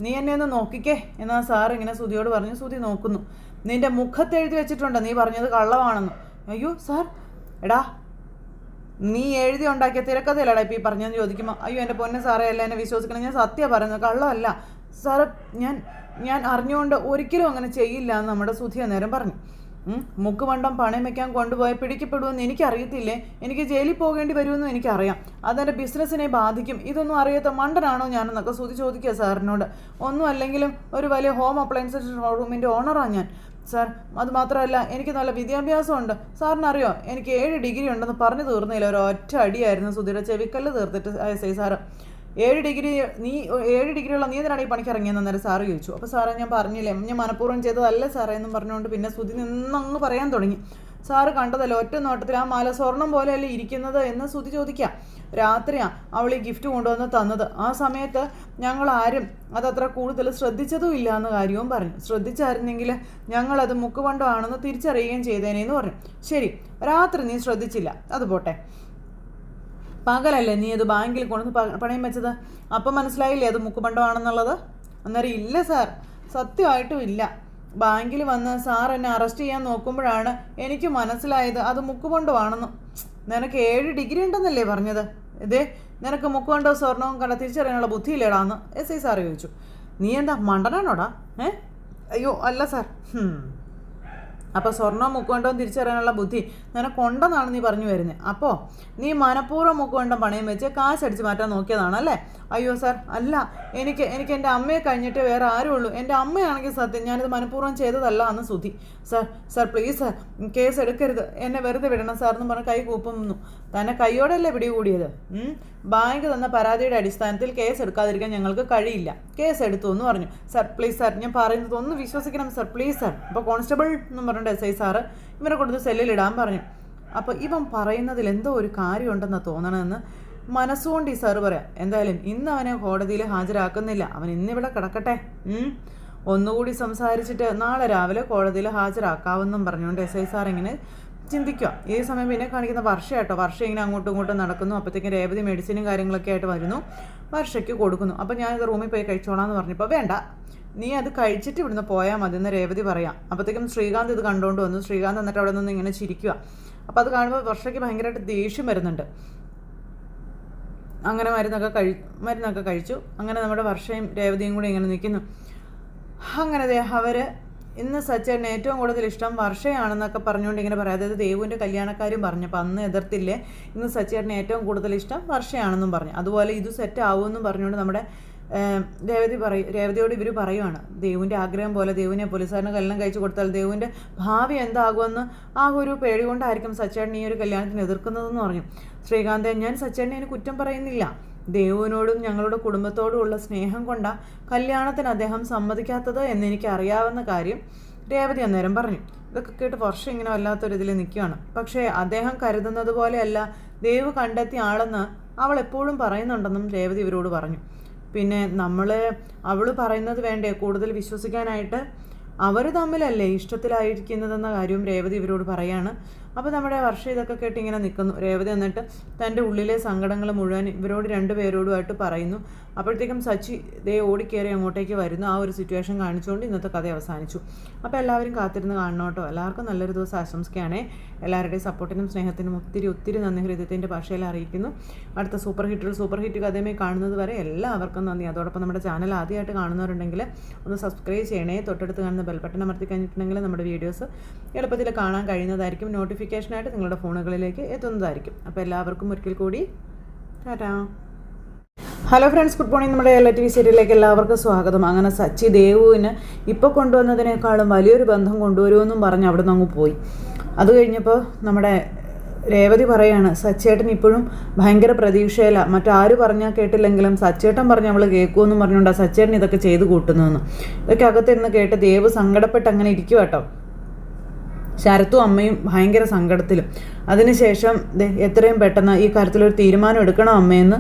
നീ എന്നെ ഒന്ന് നോക്കിക്കേ എന്നാൽ സാർ ഇങ്ങനെ സുധിയോട് പറഞ്ഞു. സുധി നോക്കുന്നു. നിൻ്റെ മുഖത്തെഴുതി വെച്ചിട്ടുണ്ട് നീ പറഞ്ഞത് കള്ളമാണെന്ന്. അയ്യോ സാർ, എടാ നീ എഴുതി ഉണ്ടാക്കിയ തിരക്കഥയല്ലടാ ഇപ്പോൾ ഈ പറഞ്ഞതെന്ന് ചോദിക്കുമ്പോൾ അയ്യോ എൻ്റെ പൊന്നെ സാറേ അല്ല എന്നെ വിശ്വസിക്കണം, ഞാൻ സത്യം പറയുന്നത്, കള്ളമല്ല സാറ്. ഞാൻ അറിഞ്ഞുകൊണ്ട് ഒരിക്കലും അങ്ങനെ ചെയ്യില്ല എന്ന് നമ്മുടെ സുധി അന്നേരം പറഞ്ഞു. മുക്കുമണ്ടം പണയം വയ്ക്കാൻ കൊണ്ടുപോയി പിടിക്കപ്പെടുമെന്ന് എനിക്കറിയത്തില്ലേ, എനിക്ക് ജയിലിൽ പോകേണ്ടി വരുമെന്നും എനിക്കറിയാം, അതെൻ്റെ ബിസിനസ്സിനെ ബാധിക്കും, ഇതൊന്നും അറിയാത്ത മണ്ടനാണോ ഞാനെന്നൊക്കെ സുധി ചോദിക്കുക സാറിനോട്. ഒന്നും അല്ലെങ്കിലും ഒരു വലിയ ഹോം അപ്ലയൻസസ് ഷോറൂമിൻ്റെ ഓണറാണ് ഞാൻ സാർ. അത് മാത്രമല്ല എനിക്ക് നല്ല വിദ്യാഭ്യാസമുണ്ട്. സാറിനറിയോ എനിക്ക് 7 ഡിഗ്രി ഉണ്ടെന്ന് പറഞ്ഞു തീർന്നില്ല. ഒരു ഒറ്റ അടിയായിരുന്നു സുധിയുടെ ചെവിക്കല്ല് തീർത്തിട്ട് സാറ്. 7 ഡിഗ്രിയുള്ള നീ എന്തിനാണ് ഈ പണിക്ക് ഇറങ്ങിയെന്ന് അന്നേരം സാറ് ചോദിച്ചു. അപ്പോൾ സാറേ ഞാൻ പറഞ്ഞില്ലേ, ഞാൻ മനഃപൂർവ്വം ചെയ്തതല്ല സാറേ എന്നും പറഞ്ഞുകൊണ്ട് പിന്നെ സുധി നിന്നങ്ങ് പറയാൻ തുടങ്ങി. സാറ് കണ്ടതല്ലോ ഒറ്റ നോട്ടത്തിൽ ആ മാല സ്വർണം പോലെയല്ലേ ഇരിക്കുന്നത് എന്ന് സുധി ചോദിക്കാം. രാത്രിയാണ് അവൾ ഈ ഗിഫ്റ്റ് കൊണ്ടുവന്ന് തന്നത്. ആ സമയത്ത് ഞങ്ങളാരും അതത്ര കൂടുതൽ ശ്രദ്ധിച്ചതും ഇല്ല എന്ന കാര്യവും പറഞ്ഞു. ശ്രദ്ധിച്ചായിരുന്നെങ്കിൽ ഞങ്ങളത് മുക്കുപണ്ടമാണെന്ന് തിരിച്ചറിയുകയും ചെയ്തേനെന്ന് പറഞ്ഞു. ശരി, രാത്രി നീ ശ്രദ്ധിച്ചില്ല, അത് പോട്ടെ. പകലല്ലേ നീ അത് ബാങ്കിൽ കൊണ്ടുവന്ന് പണയം വെച്ചത്? അപ്പം മനസ്സിലായില്ലേ അത് മുക്കുപണ്ടമാണെന്നുള്ളത്? അന്നേരം ഇല്ല സാർ, സത്യമായിട്ടും ഇല്ല. ബാങ്കിൽ വന്ന് സാർ എന്നെ അറസ്റ്റ് ചെയ്യാൻ നോക്കുമ്പോഴാണ് എനിക്ക് മനസ്സിലായത് അത് മുക്കുപണ്ടമാണെന്ന്. നിനക്ക് 7 ഡിഗ്രി ഉണ്ടെന്നല്ലേ പറഞ്ഞത്? ഇതേ നിനക്ക് മുക്കുപണ്ടോ സ്വർണവും കണ്ട തിരിച്ചറിയാനുള്ള ബുദ്ധിയില്ലേടാന്ന് SI സാർ ചോദിച്ചു. നീ എന്താ മണ്ടനാണോടാ? അയ്യോ അല്ല സാർ. അപ്പോൾ സ്വർണ്ണവും മുക്കുകൊണ്ടവും തിരിച്ചറിയാനുള്ള ബുദ്ധി നിനക്കുണ്ടെന്നാണ് നീ പറഞ്ഞു വരുന്നത്. അപ്പോൾ നീ മനഃപൂർവ്വം മുക്കുകൊണ്ടം പണയം വെച്ച് കാശടിച്ച് മാറ്റാൻ നോക്കിയതാണല്ലേ? അയ്യോ സാർ അല്ല, എനിക്ക് എൻ്റെ അമ്മയെ കഴിഞ്ഞിട്ട് വേറെ ആരും ഉള്ളൂ. എൻ്റെ അമ്മയാണെങ്കിൽ സത്യം ഞാനിത് മനഃപൂർവ്വം ചെയ്തതല്ല എന്ന് Sudhi. Sir please sir, case എടുക്കരുത്, എന്നെ വെറുതെ വിടണം സാർ എന്ന് പറഞ്ഞ് കൈ കൂപ്പുന്നു. തന്നെ കൈയോടെയല്ലേ പിടികൂടിയത്. ബാങ്ക് തന്ന പരാതിയുടെ അടിസ്ഥാനത്തിൽ കേസ് എടുക്കാതിരിക്കാൻ ഞങ്ങൾക്ക് കഴിയില്ല, കേസ് എടുത്തു എന്ന് പറഞ്ഞു. സാർ പ്ലീസ് സാർ, ഞാൻ പറയുന്നത് ഒന്ന് വിശ്വസിക്കണം സാർ, പ്ലീസ് സാർ. അപ്പോൾ കോൺസ്റ്റബിൾ എന്നും പറഞ്ഞിട്ട് SI സാറ് ഇവനെ കൊടുത്ത് സെല്ലിലിടാൻ പറഞ്ഞു. അപ്പോൾ ഇവൻ പറയുന്നതിൽ എന്തോ ഒരു കാര്യമുണ്ടെന്നാണ് തോന്നണമെന്ന് മനസ്സുകൊണ്ട് ഈ സാറ് പറയാം. എന്തായാലും ഇന്ന് അവനെ കോടതിയിൽ ഹാജരാക്കുന്നില്ല, അവൻ ഇന്നിവിടെ കിടക്കട്ടെ, ഒന്നുകൂടി സംസാരിച്ചിട്ട് നാളെ രാവിലെ കോടതിയിൽ ഹാജരാക്കാമെന്നും പറഞ്ഞുകൊണ്ട് SI സാർ ഇങ്ങനെ ചിന്തിക്കുക. ഈ സമയം പിന്നെ കാണിക്കുന്ന വർഷ കേട്ടോ. വർഷ ഇങ്ങനെ അങ്ങോട്ടും ഇങ്ങോട്ടും നടക്കുന്നു. അപ്പോഴത്തേക്കും രേവതി മെഡിസിനും കാര്യങ്ങളൊക്കെ ആയിട്ട് വരുന്നു, വർഷയ്ക്ക് കൊടുക്കുന്നു. അപ്പോൾ ഞാനിത് റൂമിൽ പോയി കഴിച്ചോളാം എന്ന് പറഞ്ഞപ്പോൾ വേണ്ട, നീ അത് കഴിച്ചിട്ട് ഇവിടുന്ന് പോയാൽ മതി എന്ന് രേവതി പറയാം. അപ്പോഴത്തേക്കും ശ്രീകാന്ത് ഇത് കണ്ടുകൊണ്ട് വന്നു. ശ്രീകാന്ത് എന്നിട്ട് അവിടെ നിന്ന് ഇങ്ങനെ ചിരിക്കുക. അപ്പോൾ അത് കാണുമ്പോൾ വർഷയ്ക്ക് ഭയങ്കരമായിട്ട് ദേഷ്യം വരുന്നുണ്ട്. അങ്ങനെ മരുന്നൊക്കെ കഴിച്ചു. അങ്ങനെ നമ്മുടെ വർഷയും രേവതിയും കൂടി ഇങ്ങനെ നിൽക്കുന്നു. അങ്ങനെ അവർ ഇന്ന് സച്ചേട്ടന് ഏറ്റവും കൂടുതൽ ഇഷ്ടം വർഷയാണെന്നൊക്കെ പറഞ്ഞുകൊണ്ട് ഇങ്ങനെ പറയാം. അതായത് ദേവുവിൻ്റെ കല്യാണക്കാരും പറഞ്ഞപ്പോൾ അന്ന് എതിർത്തില്ലേ, ഇന്ന് സച്ചേട്ടന് ഏറ്റവും കൂടുതൽ ഇഷ്ടം വർഷയാണെന്നും പറഞ്ഞു. അതുപോലെ ഇത് സെറ്റ് ആവുമെന്നും പറഞ്ഞുകൊണ്ട് നമ്മുടെ രേവതിയോട് ഇവർ പറയുവാണ്. ദേവുവിൻ്റെ ആഗ്രഹം പോലെ ദേവുവിനെ പോലീസുകാരനെ കല്യാണം കഴിച്ചു കൊടുത്താൽ ദേവുവിൻ്റെ ഭാവി എന്താകുമെന്ന് ആ ഒരു പേടി കൊണ്ടായിരിക്കും സച്ചേട്ടൻ ഈ ഒരു കല്യാണത്തിന് എതിർക്കുന്നതെന്ന് പറഞ്ഞു. ശ്രീകാന്ത്, ഞാൻ സച്ചേട്ടനെ കുറ്റം പറയുന്നില്ല, ദേവുവിനോടും ഞങ്ങളുടെ കുടുംബത്തോടും ഉള്ള സ്നേഹം കൊണ്ടാണ് കല്യാണത്തിന് അദ്ദേഹം സമ്മതിക്കാത്തത് എന്നെനിക്ക് അറിയാവുന്ന കാര്യം രേവതി അന്നേരം പറഞ്ഞു. ഇതൊക്കെ കേട്ട് വർഷം ഇങ്ങനെ വല്ലാത്തൊരിതിൽ നിൽക്കുകയാണ്. പക്ഷേ അദ്ദേഹം കരുതുന്നത് പോലെയല്ല ദേവ് കണ്ടെത്തിയ ആളെന്ന് അവൾ എപ്പോഴും പറയുന്നുണ്ടെന്നും രേവതി ഇവരോട് പറഞ്ഞു. പിന്നെ അവൾ പറയുന്നത് വേണ്ടേ കൂടുതൽ വിശ്വസിക്കാനായിട്ട്? അവർ തമ്മിലല്ലേ ഇഷ്ടത്തിലായിരിക്കുന്നതെന്ന കാര്യവും രേവതി ഇവരോട് പറയാണ്. അപ്പോൾ നമ്മുടെ വർഷം ഇതൊക്കെ കേട്ട് ഇങ്ങനെ നിൽക്കുന്നു. രേവതി എന്നിട്ട് തൻ്റെ ഉള്ളിലെ സങ്കടങ്ങൾ മുഴുവൻ ഇവരോട് രണ്ടുപേരോടുമായിട്ട് പറയുന്നു. അപ്പോഴത്തേക്കും സച്ചി ദേ ഓടിക്കയറി അങ്ങോട്ടേക്ക് വരുന്നു. ആ ഒരു സിറ്റുവേഷൻ കാണിച്ചുകൊണ്ട് ഇന്നത്തെ കഥ അവസാനിച്ചു. അപ്പോൾ എല്ലാവരും കാത്തിരുന്ന് കാണണം കേട്ടോ. എല്ലാവർക്കും നല്ലൊരു ദിവസം ആശംസിക്കുകയാണേ. എല്ലാവരുടെയും സപ്പോർട്ടിനും സ്നേഹത്തിനും ഒത്തിരി നന്ദി ഹൃദയത്തിൻ്റെ ഭാഷയിൽ അറിയിക്കുന്നു. അടുത്ത സൂപ്പർ ഹിറ്റ് കഥയുമായി കാണുന്നത് വരെ എല്ലാവർക്കും നന്ദി. അതോടൊപ്പം നമ്മുടെ ചാനൽ ആദ്യമായിട്ട് കാണുന്നവരുണ്ടെങ്കിൽ ഒന്ന് സബ്സ്ക്രൈബ് ചെയ്യണേ. തൊട്ടടുത്ത് കാണുന്ന ബെൽ ബട്ടൺ അമർത്തി കഴിഞ്ഞിട്ടുണ്ടെങ്കിൽ നമ്മുടെ വീഡിയോസ് എളുപ്പത്തിൽ കാണാൻ കഴിയുന്നതായിരിക്കും. നോട്ടിഫിക്കേഷനായിട്ട് നിങ്ങളുടെ ഫോണുകളിലേക്ക് എത്തുന്നതായിരിക്കും. അപ്പോൾ എല്ലാവർക്കും ഒരിക്കൽ കൂടി Tata. Hello friends, good morning. നമ്മുടെ LTV സീരിയലിലേക്ക് എല്ലാവർക്കും സ്വാഗതം. അങ്ങനെ സച്ചി ദേവുവിന് ഇപ്പോൾ കൊണ്ടുവന്നതിനേക്കാളും വലിയൊരു ബന്ധം കൊണ്ടുവരുമെന്നും പറഞ്ഞ് അവിടെ നിന്ന് അങ്ങ് പോയി. അത് കഴിഞ്ഞപ്പോൾ നമ്മുടെ രേവതി പറയാണ്, സച്ചേട്ടൻ ഇപ്പോഴും ഭയങ്കര പ്രതീക്ഷയില്ല. മറ്റാര് പറഞ്ഞാൽ കേട്ടില്ലെങ്കിലും സച്ചേട്ടൻ പറഞ്ഞ് അവൾ കേൾക്കുമെന്നും പറഞ്ഞുകൊണ്ടാണ് സച്ചേട്ടൻ ഇതൊക്കെ ചെയ്ത് കൂട്ടുന്നതെന്ന്. ഇതൊക്കെ അകത്തിരുന്ന് കേട്ട് ദേവ് സങ്കടപ്പെട്ട് അങ്ങനെ ഇരിക്കും കേട്ടോ. ശരത്തും അമ്മയും ഭയങ്കര സങ്കടത്തിലും. അതിനുശേഷം എത്രയും പെട്ടെന്ന് ഈ കാര്യത്തിലൊരു തീരുമാനം എടുക്കണം അമ്മയെന്ന്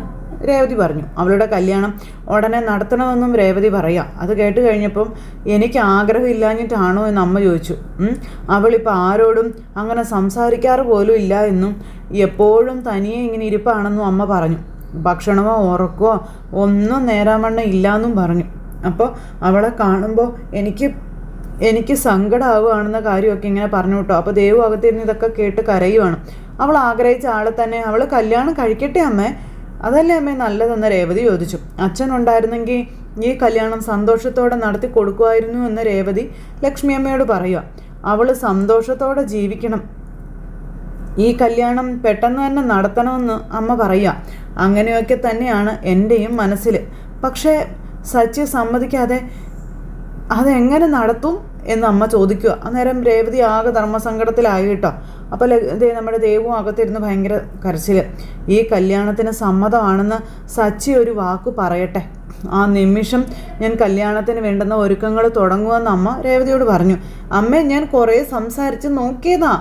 രേവതി പറഞ്ഞു. അവളുടെ കല്യാണം ഉടനെ നടത്തണമെന്നും രേവതി പറയാം. അത് കേട്ട് കഴിഞ്ഞപ്പം എനിക്ക് ആഗ്രഹമില്ലാഞ്ഞിട്ടാണോ എന്ന് അമ്മ ചോദിച്ചു. അവളിപ്പോൾ ആരോടും അങ്ങനെ സംസാരിക്കാറ് പോലും ഇല്ല എന്നും എപ്പോഴും തനിയെ ഇങ്ങനെ ഇരിപ്പാണെന്നും അമ്മ പറഞ്ഞു. ഭക്ഷണമോ ഉറക്കമോ ഒന്നും നേരാമണ്ണം ഇല്ലയെന്നും പറഞ്ഞു. അപ്പോൾ അവളെ കാണുമ്പോൾ എനിക്ക് സങ്കടമാവുകയാണെന്ന കാര്യമൊക്കെ ഇങ്ങനെ പറഞ്ഞു കേട്ടോ. അപ്പോൾ ദേവു അകത്തിരുന്ന് ഇതൊക്കെ കേട്ട് കരയുവാണ്. അവൾ ആഗ്രഹിച്ച ആളെ തന്നെ അവൾ കല്യാണം കഴിക്കട്ടെ അമ്മേ, അതല്ലേ അമ്മേ നല്ലതെന്ന് രേവതി ചോദിച്ചു. അച്ഛനുണ്ടായിരുന്നെങ്കിൽ ഈ കല്യാണം സന്തോഷത്തോടെ നടത്തി കൊടുക്കുമായിരുന്നു എന്ന് രേവതി ലക്ഷ്മി അമ്മയോട് പറയുക. അവൾ സന്തോഷത്തോടെ ജീവിക്കണം, ഈ കല്യാണം പെട്ടെന്ന് തന്നെ നടത്തണമെന്ന് അമ്മ പറയുക. അങ്ങനെയൊക്കെ തന്നെയാണ് എൻ്റെയും മനസ്സിൽ. പക്ഷേ സച്ചി സമ്മതിക്കാതെ അതെങ്ങനെ നടത്തും എന്ന് അമ്മ ചോദിക്കുക. അന്നേരം രേവതി ആകെ ധർമ്മസങ്കടത്തിലായി കേട്ടോ. അപ്പോൾ നമ്മുടെ ദേവും അകത്തിരുന്ന് ഭയങ്കര കരച്ചിൽ. ഈ കല്യാണത്തിന് സമ്മതമാണെന്ന് സച്ചി ഒരു വാക്ക് പറയട്ടെ, ആ നിമിഷം ഞാൻ കല്യാണത്തിന് വേണ്ടുന്ന ഒരുക്കങ്ങൾ തുടങ്ങുമെന്ന് അമ്മ രേവതിയോട് പറഞ്ഞു. അമ്മേ, ഞാൻ കുറേ സംസാരിച്ച് നോക്കിയതാ,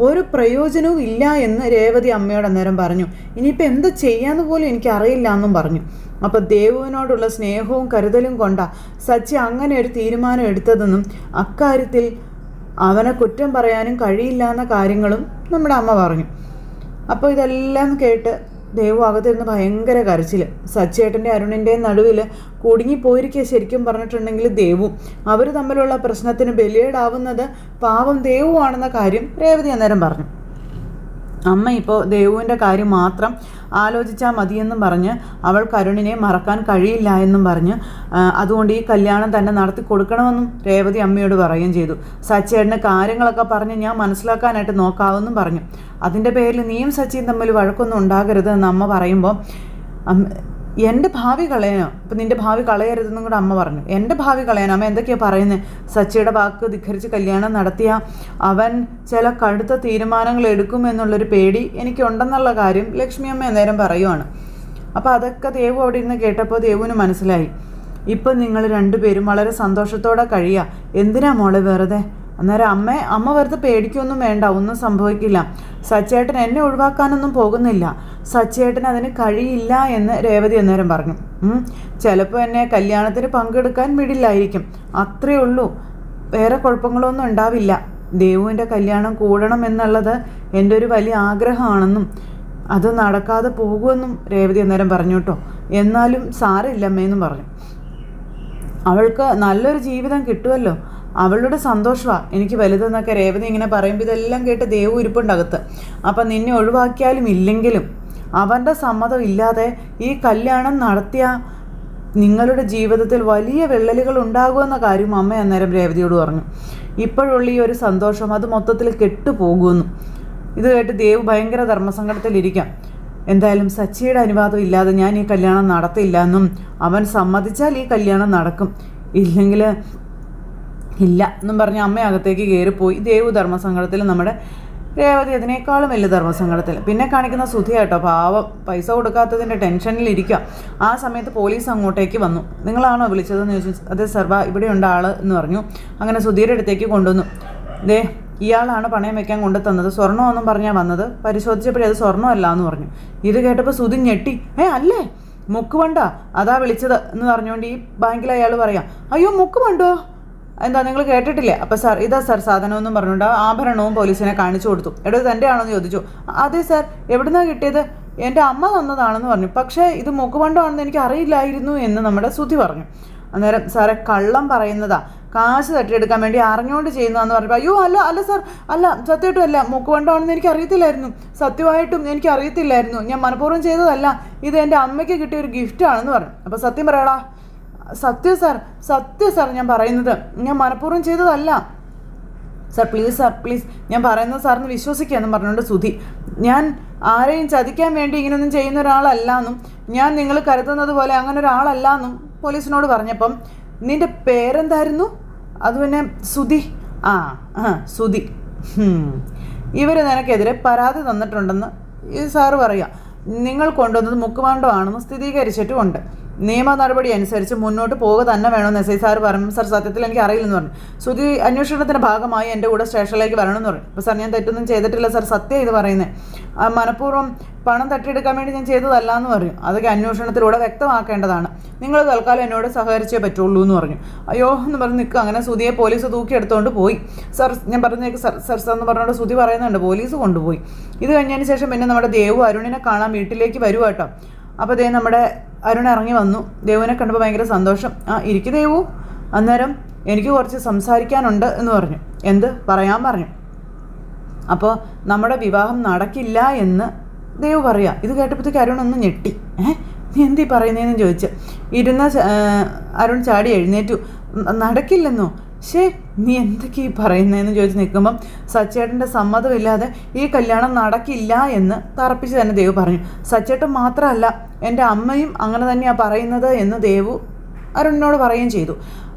ഒരു പ്രയോജനവും ഇല്ല എന്ന് രേവതി അമ്മയോട് അന്നേരം പറഞ്ഞു. ഇനിയിപ്പോൾ എന്ത് ചെയ്യാന്ന് പോലും എനിക്കറിയില്ല എന്നും പറഞ്ഞു. അപ്പോൾ ദേവുവിനോടുള്ള സ്നേഹവും കരുതലും കൊണ്ടാണ് സച്ചി അങ്ങനെ ഒരു തീരുമാനം എടുത്തതെന്നും അക്കാര്യത്തിൽ അവനെ കുറ്റം പറയാനും കഴിയില്ല എന്ന കാര്യങ്ങളും നമ്മുടെ അമ്മ പറഞ്ഞു. അപ്പോൾ ഇതെല്ലാം കേട്ട് ദേവു അകത്തിരുന്ന് ഭയങ്കര കരച്ചിൽ. സച്ചിയേട്ടൻ്റെ അരുണിൻ്റെയും നടുവിൽ കുടുങ്ങിപ്പോയിരിക്കുക. ശരിക്കും പറഞ്ഞിട്ടുണ്ടെങ്കിൽ ദേവു അവർ തമ്മിലുള്ള പ്രശ്നത്തിന് ബലിയേടാവുന്നത് പാവം ദേവു ആണെന്ന കാര്യം രേവതി അന്നേരം പറഞ്ഞു. അമ്മ ഇപ്പോൾ ദേവുവിൻ്റെ കാര്യം മാത്രം ആലോചിച്ചാൽ മതിയെന്നും പറഞ്ഞ് അവൾ കരുണിനെ മറക്കാൻ കഴിയില്ല എന്നും പറഞ്ഞ് അതുകൊണ്ട് ഈ കല്യാണം തന്നെ നടത്തി കൊടുക്കണമെന്നും രേവതി അമ്മയോട് പറയുകയും ചെയ്തു. സച്ചിയേട്ടന് കാര്യങ്ങളൊക്കെ പറഞ്ഞ് ഞാൻ മനസ്സിലാക്കാനായിട്ട് നോക്കാമെന്നും പറഞ്ഞു. അതിൻ്റെ പേരിൽ നീയും സച്ചിയും തമ്മിൽ വഴക്കൊന്നും ഉണ്ടാകരുത് എന്ന് അമ്മ പറയുമ്പോൾ എൻ്റെ ഭാവി കളയാനോ, ഇപ്പം നിൻ്റെ ഭാവി കളയരുതെന്നും കൂടെ അമ്മ പറഞ്ഞു. എൻ്റെ ഭാവി കളയാനോ അമ്മ എന്തൊക്കെയാണ് പറയുന്നത്? സച്ചിയുടെ വാക്ക് ധിഖരിച്ച് കല്യാണം നടത്തിയ അവൻ ചില കടുത്ത തീരുമാനങ്ങൾ എടുക്കുമെന്നുള്ളൊരു പേടി എനിക്കുണ്ടെന്നുള്ള കാര്യം ലക്ഷ്മി അമ്മ അന്നേരം പറയുവാണ്. അപ്പോൾ അതൊക്കെ ദേവു അവിടെ ഇരുന്ന് കേട്ടപ്പോൾ ദേവുവിന് മനസ്സിലായി, ഇപ്പം നിങ്ങൾ രണ്ടുപേരും വളരെ സന്തോഷത്തോടെ കഴിയുക. എന്തിനാ മോളെ വെറുതെ? അന്നേരം അമ്മ വെറുതെ പേടിക്കൊന്നും വേണ്ട, ഒന്നും സംഭവിക്കില്ല. സച്ചേട്ടൻ എന്നെ ഒഴിവാക്കാനൊന്നും പോകുന്നില്ല, സച്ചേട്ടൻ അതിന് കഴിയില്ല എന്ന് രേവതി അന്നേരം പറഞ്ഞു. ചിലപ്പോൾ എന്നെ കല്യാണത്തിന് പങ്കെടുക്കാൻ വിടില്ലായിരിക്കും, അത്രേ ഉള്ളൂ, വേറെ കുഴപ്പങ്ങളൊന്നും ഉണ്ടാവില്ല. ദേവുവിൻ്റെ കല്യാണം കൂടണം എന്നുള്ളത് എൻ്റെ ഒരു വലിയ ആഗ്രഹമാണെന്നും അത് നടക്കാതെ പോകുമെന്നും രേവതി അന്നേരം പറഞ്ഞു കേട്ടോ. എന്നാലും സാരമില്ല അമ്മയെന്നും പറഞ്ഞു. അവൾക്ക് നല്ലൊരു ജീവിതം കിട്ടുമല്ലോ, അവളുടെ സന്തോഷമാണ് എനിക്ക് വലുതെന്നൊക്കെ രേവതി ഇങ്ങനെ പറയുമ്പോൾ ഇതെല്ലാം കേട്ട് ദേവു ഇരിപ്പുണ്ടകത്ത്. അപ്പം നിന്നെ ഒഴിവാക്കിയാലും ഇല്ലെങ്കിലും അവൻ്റെ സമ്മതം ഇല്ലാതെ ഈ കല്യാണം നടത്തിയ നിങ്ങളുടെ ജീവിതത്തിൽ വലിയ വിള്ളലുകൾ ഉണ്ടാകുമെന്ന കാര്യം അമ്മ അന്നേരം രേവതിയോട് പറഞ്ഞു. ഇപ്പോഴുള്ള ഈ ഒരു സന്തോഷം അത് മൊത്തത്തിൽ കെട്ടുപോകുമെന്നു. ഇത് കേട്ട് ദേവ് ഭയങ്കര ധർമ്മസങ്കടത്തിലിരിക്കാം. എന്തായാലും സച്ചിയുടെ അനുവാദം ഇല്ലാതെ ഞാൻ ഈ കല്യാണം നടത്തില്ല എന്നും അവൻ സമ്മതിച്ചാൽ ഈ കല്യാണം നടക്കും, ഇല്ലെങ്കിൽ ഇല്ല എന്നും പറഞ്ഞ് അമ്മ അകത്തേക്ക് കയറിപ്പോയി. ദേവു ധർമ്മസങ്കടത്തിൽ, നമ്മുടെ രേവതി അതിനേക്കാളും വലിയ ധർമ്മസങ്കടത്തിൽ. പിന്നെ കാണിക്കുന്ന സുധി കേട്ടോ, പാവം പൈസ കൊടുക്കാത്തതിൻ്റെ ടെൻഷനിലിരിക്കുക. ആ സമയത്ത് പോലീസ് അങ്ങോട്ടേക്ക് വന്നു. നിങ്ങളാണോ വിളിച്ചതെന്ന് ചോദിച്ചു. അതെ സർവ, ഇവിടെയുണ്ട് ആൾ എന്ന് പറഞ്ഞു. അങ്ങനെ സുധീരുടെ അടുത്തേക്ക് കൊണ്ടുവന്നു. ഇയാളാണ് പണയം വെക്കാൻ കൊണ്ടു തന്നത്, സ്വർണ്ണമെന്നും പറഞ്ഞാൽ വന്നത്, പരിശോധിച്ചപ്പോഴേ അത് സ്വർണ്ണമല്ല എന്ന് പറഞ്ഞു. ഇത് കേട്ടപ്പോൾ സുധി ഞെട്ടി. അല്ലേ, മുക്കുവണ്ട, അതാ വിളിച്ചത് എന്ന് പറഞ്ഞുകൊണ്ട് ഈ ബാങ്കിൽ അയാൾ പറയാം. അയ്യോ മുക്കുവണ്ടോ, എന്താ നിങ്ങൾ കേട്ടിട്ടില്ലേ? അപ്പോൾ സാർ ഇതാ സാർ സാധനമെന്നും പറഞ്ഞുകൊണ്ട് ആഭരണവും പോലീസിനെ കാണിച്ചു കൊടുത്തു. എടോ തൻ്റെ ആണോന്ന് ചോദിച്ചു. അതെ സാർ, എവിടുന്നാണ് കിട്ടിയത്? എൻ്റെ അമ്മ തന്നതാണെന്ന് പറഞ്ഞു. പക്ഷേ ഇത് മൂക്കുപണ്ടമാണെന്ന് എനിക്ക് അറിയില്ലായിരുന്നു എന്ന് നമ്മുടെ സുധി പറഞ്ഞു. അന്നേരം സാറെ കള്ളം പറയുന്നതാ, കാശ് തട്ടിയെടുക്കാൻ വേണ്ടി അറിഞ്ഞുകൊണ്ട് ചെയ്യുന്നതെന്ന് പറഞ്ഞപ്പോൾ അയ്യോ അല്ല സാർ, അല്ല സത്യമായിട്ടും അല്ല, മൂക്കുപണ്ടമാണെന്ന് എനിക്ക് അറിയത്തില്ലായിരുന്നു, സത്യമായിട്ടും എനിക്ക് അറിയത്തില്ലായിരുന്നു, ഞാൻ മനഃപൂർവ്വം ചെയ്തതല്ല, ഇത് എൻ്റെ അമ്മയ്ക്ക് കിട്ടിയ ഒരു ഗിഫ്റ്റാണെന്ന് പറഞ്ഞു. അപ്പോൾ സത്യം പറയടാ. സത്യം സാർ ഞാൻ പറയുന്നത്, ഞാൻ മനഃപൂർവ്വം ചെയ്തതല്ല സാർ, പ്ലീസ് ഞാൻ പറയുന്നത് സാറിന് വിശ്വസിക്കുകയെന്നും പറഞ്ഞുകൊണ്ട് സുധി. ഞാൻ ആരെയും ചതിക്കാൻ വേണ്ടി ഇങ്ങനെയൊന്നും ചെയ്യുന്ന ഒരാളല്ല എന്നും ഞാൻ നിങ്ങൾ കരുതുന്നത് പോലെ അങ്ങനെ ഒരാളല്ല എന്നും പോലീസിനോട് പറഞ്ഞപ്പം നിൻ്റെ പേരെന്തായിരുന്നു? അത് പിന്നെ സുധി. സുധി. ഇവർ നിനക്കെതിരെ പരാതി തന്നിട്ടുണ്ടെന്ന് ഈ സാറ് പറയുക. നിങ്ങൾ കൊണ്ടുവന്നത് മുക്കുമാണ്ടമാണെന്ന് സ്ഥിരീകരിച്ചിട്ടുമുണ്ട്. നിയമ നടപടി അനുസരിച്ച് മുന്നോട്ട് പോവുക തന്നെ വേണമെന്ന് SI സാർ പറഞ്ഞു. സാർ സത്യത്തിൽ എനിക്ക് അറിയില്ലെന്ന് പറഞ്ഞു. സുധി അന്വേഷണത്തിൻ്റെ ഭാഗമായി എൻ്റെ കൂടെ സ്റ്റേഷനിലേക്ക് വരണമെന്ന് പറഞ്ഞു. അപ്പോൾ സാർ ഞാൻ തെറ്റൊന്നും ചെയ്തിട്ടില്ല സാർ, സത്യം ഇത് പറയുന്നത്, മനഃപൂർവ്വം പണം തട്ടിയെടുക്കാൻ വേണ്ടി ഞാൻ ചെയ്തതല്ല എന്ന് പറഞ്ഞു. അതൊക്കെ അന്വേഷണത്തിലൂടെ വ്യക്തമാക്കേണ്ടതാണ്, നിങ്ങൾ തൽക്കാലം എന്നോട് സഹകരിച്ചേ പറ്റുള്ളൂ എന്ന് പറഞ്ഞു. അയ്യോ എന്ന് പറഞ്ഞ് നിൽക്കുക. അങ്ങനെ സുധിയെ പോലീസ് തൂക്കിയെടുത്തുകൊണ്ട് പോയി. സാർ ഞാൻ പറഞ്ഞേക്ക് സാർ എന്ന് പറഞ്ഞുകൊണ്ട് സുധി പറയുന്നുണ്ട്. പോലീസ് കൊണ്ടുപോയി. ഇത് കഴിഞ്ഞതിന് ശേഷം പിന്നെ നമ്മുടെ ദേവു അരുണിനെ കാണാൻ വീട്ടിലേക്ക് വരുക കേട്ടോ. അപ്പോൾ നമ്മുടെ അരുൺ ഇറങ്ങി വന്നു. ദേവുവിനെ കണ്ടപ്പോൾ ഭയങ്കര സന്തോഷം. ഇരിക്കു ദേവു, അന്നേരം എനിക്ക് കുറച്ച് സംസാരിക്കാനുണ്ട് എന്ന് പറഞ്ഞു. എന്ത് പറയാൻ പറഞ്ഞു. അപ്പോൾ നമ്മുടെ വിവാഹം നടക്കില്ല എന്ന് ദേവു പറയാം. ഇത് കേട്ടപ്പോഴത്തേക്ക് അരുൺ ഒന്ന് ഞെട്ടി. നീ എന്തീ പറയുന്നതെന്ന് ചോദിച്ച് ഇരുന്ന അരുൺ ചാടി എഴുന്നേറ്റു. നടക്കില്ലെന്നോ? നീ എന്തൊക്കെയാ പറയുന്നതെന്ന് ചോദിച്ച് നിൽക്കുമ്പം സച്ചേട്ടൻ്റെ സമ്മതമില്ലാതെ ഈ കല്യാണം നടക്കില്ല എന്ന് തറപ്പിച്ച് തന്നെ ദേവു പറഞ്ഞു. സച്ചേട്ടൻ മാത്രമല്ല, എൻ്റെ അമ്മയും അങ്ങനെ തന്നെയാണ് പറയുന്നത് എന്ന് ദേവു അരുണിനോട് പറയുകയും ചെയ്തു.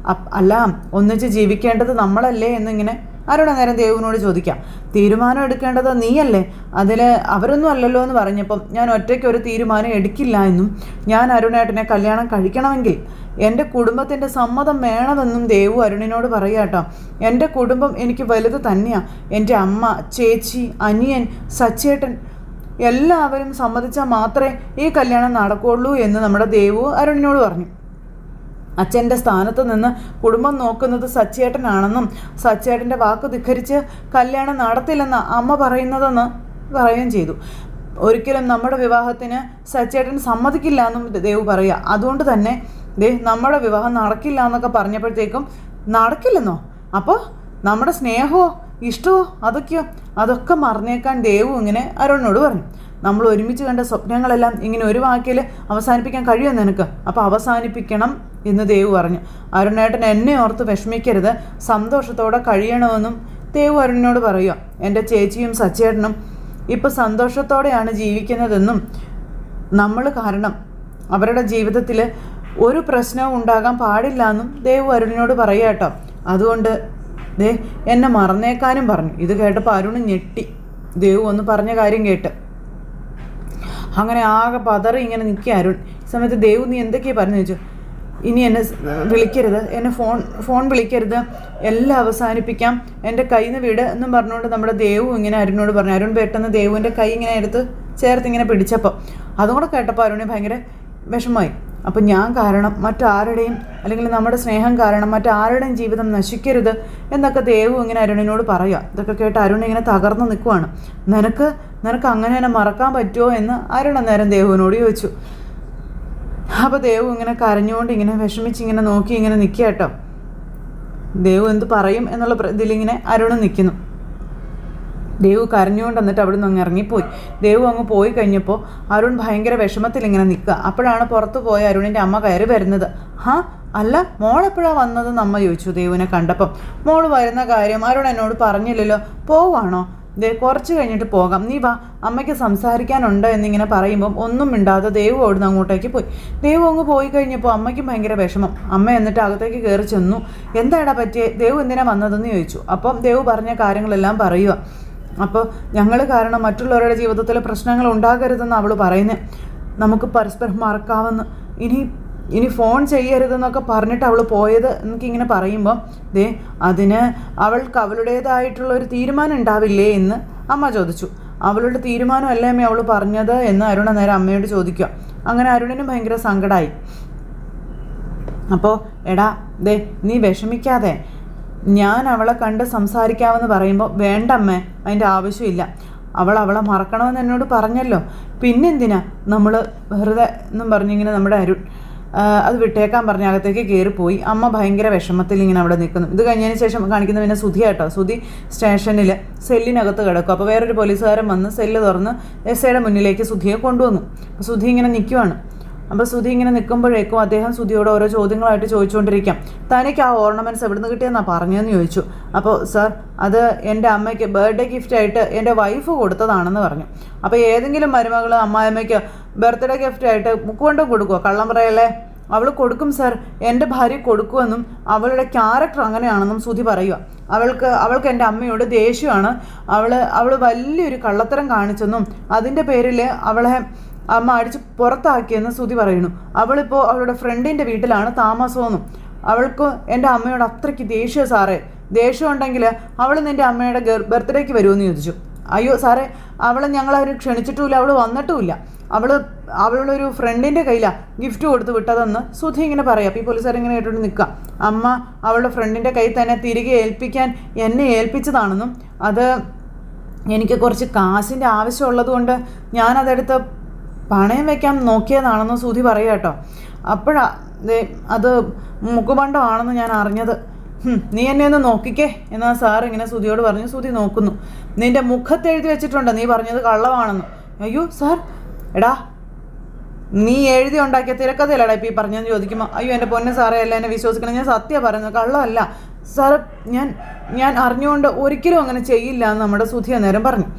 അല്ല, ഒന്നിച്ച് ജീവിക്കേണ്ടത് നമ്മളല്ലേ എന്നിങ്ങനെ അരുൺ നേരം ദേവുവിനോട് ചോദിക്കാം. തീരുമാനം എടുക്കേണ്ടത് നീയല്ലേ, അതിൽ അവരൊന്നും അല്ലല്ലോ എന്ന് പറഞ്ഞപ്പം ഞാൻ ഒറ്റയ്ക്ക് ഒരു തീരുമാനം എടുക്കില്ല എന്നും ഞാൻ അരുണേട്ടനെ കല്യാണം കഴിക്കണമെങ്കിൽ എൻ്റെ കുടുംബത്തിൻ്റെ സമ്മതം വേണമെന്നും ദേവു അരുണിനോട് പറയാട്ടോ. എൻ്റെ കുടുംബം എനിക്ക് വലുത് തന്നെയാണ്. എൻ്റെ അമ്മ, ചേച്ചി, അനിയൻ, സച്ചേട്ടൻ എല്ലാവരും സമ്മതിച്ചാൽ മാത്രമേ ഈ കല്യാണം നടക്കുകയുള്ളൂ എന്ന് നമ്മുടെ ദേവു അരുണിനോട് പറഞ്ഞു. അച്ഛൻ്റെ സ്ഥാനത്ത് നിന്ന് കുടുംബം നോക്കുന്നത് സച്ചേട്ടനാണെന്നും സച്ചേട്ടൻ്റെ വാക്ക് ധിക്കരിച്ച് കല്യാണം നടത്തില്ലെന്ന അമ്മ പറയുന്നതെന്ന് പറയുകയും ചെയ്തു. ഒരിക്കലും നമ്മുടെ വിവാഹത്തിന് സച്ചേട്ടൻ സമ്മതിക്കില്ല എന്നും ദേവു പറയുക. അതുകൊണ്ട് തന്നെ നമ്മുടെ വിവാഹം നടക്കില്ല എന്നൊക്കെ പറഞ്ഞപ്പോഴത്തേക്കും നടക്കില്ലെന്നോ? അപ്പോൾ നമ്മുടെ സ്നേഹമോ ഇഷ്ടമോ അതൊക്കെ മറന്നേക്കാൻ ദേവു ഇങ്ങനെ അരുണിനോട് പറഞ്ഞു. നമ്മൾ ഒരുമിച്ച് കണ്ട സ്വപ്നങ്ങളെല്ലാം ഇങ്ങനെ ഒരു വാക്കിൽ അവസാനിപ്പിക്കാൻ കഴിയുമെന്ന് നിനക്ക്? അപ്പോൾ അവസാനിപ്പിക്കണം എന്ന് ദേവു പറഞ്ഞു. അരുണേട്ടൻ എന്നെ ഓർത്ത് വിഷമിക്കരുത്, സന്തോഷത്തോടെ കഴിയണമെന്നും ദേവു അരുണിനോട് പറയുക. എൻ്റെ ചേച്ചിയും സച്ചേട്ടനും ഇപ്പോൾ സന്തോഷത്തോടെയാണ് ജീവിക്കുന്നതെന്നും നമ്മൾ കാരണം അവരുടെ ജീവിതത്തിൽ ഒരു പ്രശ്നവും ഉണ്ടാകാൻ പാടില്ല എന്നും ദേവു അരുണിനോട് പറയുക കേട്ടോ. അതുകൊണ്ട് എന്നെ മറന്നേക്കാനും പറഞ്ഞു. ഇത് കേട്ടപ്പോൾ അരുൺ ഞെട്ടി. ദേവു ഒന്ന് പറഞ്ഞ കാര്യം കേട്ട് അങ്ങനെ ആകെ പതറി ഇങ്ങനെ നിൽക്കുക അരുൺ. ഈ സമയത്ത് ദേവു നീ എന്തൊക്കെയാണ് പറഞ്ഞു ചോദിച്ചു. ഇനി എന്നെ വിളിക്കരുത്, എന്നെ ഫോൺ വിളിക്കരുത്, എല്ലാം അവസാനിപ്പിക്കാം, എൻ്റെ കയ്യിൽ നിന്ന് വിട് എന്നും പറഞ്ഞുകൊണ്ട് നമ്മുടെ ദേവു ഇങ്ങനെ അരുണിനോട് പറഞ്ഞു. അരുൺ പെട്ടെന്ന് ദേവുവിൻ്റെ കൈ ഇങ്ങനെ എടുത്ത് ചേർത്ത് ഇങ്ങനെ പിടിച്ചപ്പോൾ അതും കൂടെ കേട്ടപ്പോൾ അരുണിന് ഭയങ്കര വിഷമമായി. അപ്പം ഞാൻ കാരണം മറ്റാരുടെയും അല്ലെങ്കിൽ നമ്മുടെ സ്നേഹം കാരണം മറ്റാരുടെയും ജീവിതം നശിക്കരുത് എന്നൊക്കെ ദേവു ഇങ്ങനെ അരുണിനോട് പറയുക. ഇതൊക്കെ കേട്ട് അരുൺ ഇങ്ങനെ തകർന്ന് നിൽക്കുവാണ്. നിനക്ക് അങ്ങനെ തന്നെ മറക്കാൻ പറ്റുമോ എന്ന് അരുൺ അന്നേരം ദേവുവിനോട് ചോദിച്ചു. അപ്പോൾ ദേവു ഇങ്ങനെ കരഞ്ഞുകൊണ്ട് ഇങ്ങനെ വിഷമിച്ചിങ്ങനെ നോക്കി ഇങ്ങനെ നിൽക്കുക കേട്ടോ. ദേവു എന്ത് പറയും എന്നുള്ള ഇതിലിങ്ങനെ അരുൺ നിൽക്കുന്നു. ദേവു കരഞ്ഞുകൊണ്ട് എന്നിട്ട് അവിടെ നിന്ന് അങ്ങ് ഇറങ്ങിപ്പോയി. ദേവു അങ്ങ് പോയി കഴിഞ്ഞപ്പോൾ അരുൺ ഭയങ്കര വിഷമത്തിൽ ഇങ്ങനെ നിൽക്കുക. അപ്പോഴാണ് പുറത്ത് പോയ അരുണിൻ്റെ അമ്മ കയറി വരുന്നത്. അല്ല, മോളെപ്പോഴാണ് വന്നതെന്ന് അമ്മ ചോദിച്ചു ദേവുവിനെ കണ്ടപ്പം. മോൾ വരുന്ന കാര്യം അരുൺ എന്നോട് പറഞ്ഞില്ലല്ലോ, പോവാണോ? കുറച്ച് കഴിഞ്ഞിട്ട് പോകാം, നീ വാ, അമ്മയ്ക്ക് സംസാരിക്കാനുണ്ട് എന്നിങ്ങനെ പറയുമ്പം ഒന്നും മിണ്ടാതെ ദേവു അവിടുന്ന് അങ്ങോട്ടേക്ക് പോയി. ദേവു അങ്ങ് പോയി കഴിഞ്ഞപ്പോൾ അമ്മയ്ക്കും ഭയങ്കര വിഷമം. അമ്മ എന്നിട്ട് അകത്തേക്ക് കയറി ചെന്നു. എന്താടാ പറ്റിയേ, ദേവു എന്തിനാ വന്നതെന്ന് ചോദിച്ചു. അപ്പം ദേവു പറഞ്ഞ കാര്യങ്ങളെല്ലാം പറയുക. അപ്പോൾ ഞങ്ങൾ കാരണം മറ്റുള്ളവരുടെ ജീവിതത്തിൽ പ്രശ്നങ്ങൾ ഉണ്ടാകരുതെന്ന് അവൾ പറയുന്നത്. നമുക്ക് പരസ്പരം മറക്കാമെന്ന്, ഇനി ഫോൺ ചെയ്യരുതെന്നൊക്കെ പറഞ്ഞിട്ട് അവൾ പോയത് എനിക്കിങ്ങനെ പറയുമ്പം അതിന് അവൾക്ക് അവളുടേതായിട്ടുള്ളൊരു തീരുമാനം ഉണ്ടാവില്ലേ എന്ന് അമ്മ ചോദിച്ചു. അവളുടെ തീരുമാനമല്ലേ അമ്മ അവൾ പറഞ്ഞത് എന്ന് അരുണ നേരം അമ്മയോട് ചോദിക്കുക. അങ്ങനെ അരുണിനും ഭയങ്കര സങ്കടമായി. അപ്പോൾ എടാ നീ വിഷമിക്കാതെ, ഞാൻ അവളെ കണ്ട് സംസാരിക്കാമെന്ന് പറയുമ്പോൾ വേണ്ടമ്മേ, അതിൻ്റെ ആവശ്യമില്ല. അവളെ മറക്കണമെന്ന് എന്നോട് പറഞ്ഞല്ലോ, പിന്നെന്തിനാ നമ്മൾ വെറുതെ എന്നും പറഞ്ഞിങ്ങനെ നമ്മുടെ അരുൺ അത് വിട്ടേക്കാൻ പറഞ്ഞ് അകത്തേക്ക് കയറിപ്പോയി. അമ്മ ഭയങ്കര വിഷമത്തിൽ ഇങ്ങനെ അവിടെ നിൽക്കുന്നു. ഇത് കഴിഞ്ഞതിന് ശേഷം കാണിക്കുന്ന പിന്നെ സുധിയാട്ടോ. സുധി സ്റ്റേഷനിൽ സെല്ലിനകത്ത് കിടക്കും. അപ്പോൾ വേറൊരു പോലീസുകാരൻ വന്ന് സെല്ല് തുറന്ന് എസ്ഐയുടെ മുന്നിലേക്ക് സുധിയെ കൊണ്ടുവന്നു. അപ്പോൾ സുധി ഇങ്ങനെ നിൽക്കുവാണ്. അപ്പോൾ സുധി ഇങ്ങനെ നിൽക്കുമ്പോഴേക്കും അദ്ദേഹം സുധിയോട് ഓരോ ചോദ്യങ്ങളായിട്ട് ചോദിച്ചുകൊണ്ടിരിക്കാം. തനിക്ക് ആ ഓർണമെൻറ്റ്സ് എവിടെ നിന്ന് കിട്ടിയെന്നാണ് പറഞ്ഞതെന്ന് ചോദിച്ചു. അപ്പോൾ സാർ, അത് എൻ്റെ അമ്മയ്ക്ക് ബർത്ത്ഡേ ഗിഫ്റ്റായിട്ട് എൻ്റെ വൈഫ് കൊടുത്തതാണെന്ന് പറഞ്ഞു. അപ്പോൾ ഏതെങ്കിലും മരുമകൾ അമ്മായിമ്മയ്ക്ക് ബർത്ത്ഡേ ഗിഫ്റ്റായിട്ട് മുക്കുകൊണ്ടും കൊടുക്കുമോ? കള്ളം പറയല്ലേ. അവൾ കൊടുക്കും സാർ, എൻ്റെ ഭാര്യ കൊടുക്കുമെന്നും അവളുടെ ക്യാരക്ടർ അങ്ങനെയാണെന്നും സുധി പറയുക. അവൾക്ക് എൻ്റെ അമ്മയോട് ദേഷ്യമാണ്. അവൾ വലിയൊരു കള്ളത്തരം കാണിച്ചെന്നും അതിൻ്റെ പേരിൽ അവളെ അമ്മ അടിച്ച് പുറത്താക്കിയെന്ന് സുധി പറയുന്നു. അവളിപ്പോൾ അവളുടെ ഫ്രണ്ടിൻ്റെ വീട്ടിലാണ് താമസമെന്നും അവൾക്ക് എൻ്റെ അമ്മയോട് അത്രയ്ക്ക് ദേഷ്യം സാറേ. ദേഷ്യം ഉണ്ടെങ്കിൽ അവൾ നിൻ്റെ അമ്മയുടെ ബർത്ത്ഡേക്ക് വരുമെന്ന് ചോദിച്ചു. അയ്യോ സാറേ, അവളെ ഞങ്ങളാരും ക്ഷണിച്ചിട്ടുമില്ല, അവൾ വന്നിട്ടുമില്ല. അവളൊരു ഫ്രണ്ടിൻ്റെ കയ്യിലാണ് ഗിഫ്റ്റ് കൊടുത്ത് വിട്ടതെന്ന് സുധി ഇങ്ങനെ പറയാം. അപ്പോൾ ഈ പോലീസുകാരിങ്ങനെ കേട്ടോണ്ട് നിൽക്കുക. അമ്മ അവളുടെ ഫ്രണ്ടിൻ്റെ കയ്യിൽ തന്നെ തിരികെ ഏൽപ്പിക്കാൻ എന്നെ ഏൽപ്പിച്ചതാണെന്നും അത് എനിക്ക് കുറച്ച് കാശിൻ്റെ ആവശ്യമുള്ളത് കൊണ്ട് ഞാനതെടുത്ത് പണയം വയ്ക്കാൻ നോക്കിയതാണെന്ന് സുധി പറയുക കേട്ടോ. അപ്പോഴാണ് അത് മുക്കുബണ്ടമാണെന്ന് ഞാൻ അറിഞ്ഞത്. നീ എന്നെ ഒന്ന് നോക്കിക്കേ എന്നാൽ സാർ ഇങ്ങനെ സുധിയോട് പറഞ്ഞു. സുധി നോക്കുന്നു. നിൻ്റെ മുഖത്ത് എഴുതി വെച്ചിട്ടുണ്ട് നീ പറഞ്ഞത് കള്ളമാണെന്ന്. അയ്യോ സാർ, എടാ നീ എഴുതി ഉണ്ടാക്കിയ തിരക്കഥയല്ലടാ ഇപ്പം ഈ പറഞ്ഞതെന്ന് ചോദിക്കുമ്പോൾ അയ്യോ എൻ്റെ പൊന്നെ സാറേ അല്ല എന്നെ വിശ്വസിക്കണം, ഞാൻ സത്യം പറയുന്നത്, കള്ളമല്ല സാർ. ഞാൻ അറിഞ്ഞുകൊണ്ട് ഒരിക്കലും അങ്ങനെ ചെയ്യില്ല എന്ന് നമ്മുടെ സുധി അന്നേരം പറഞ്ഞു.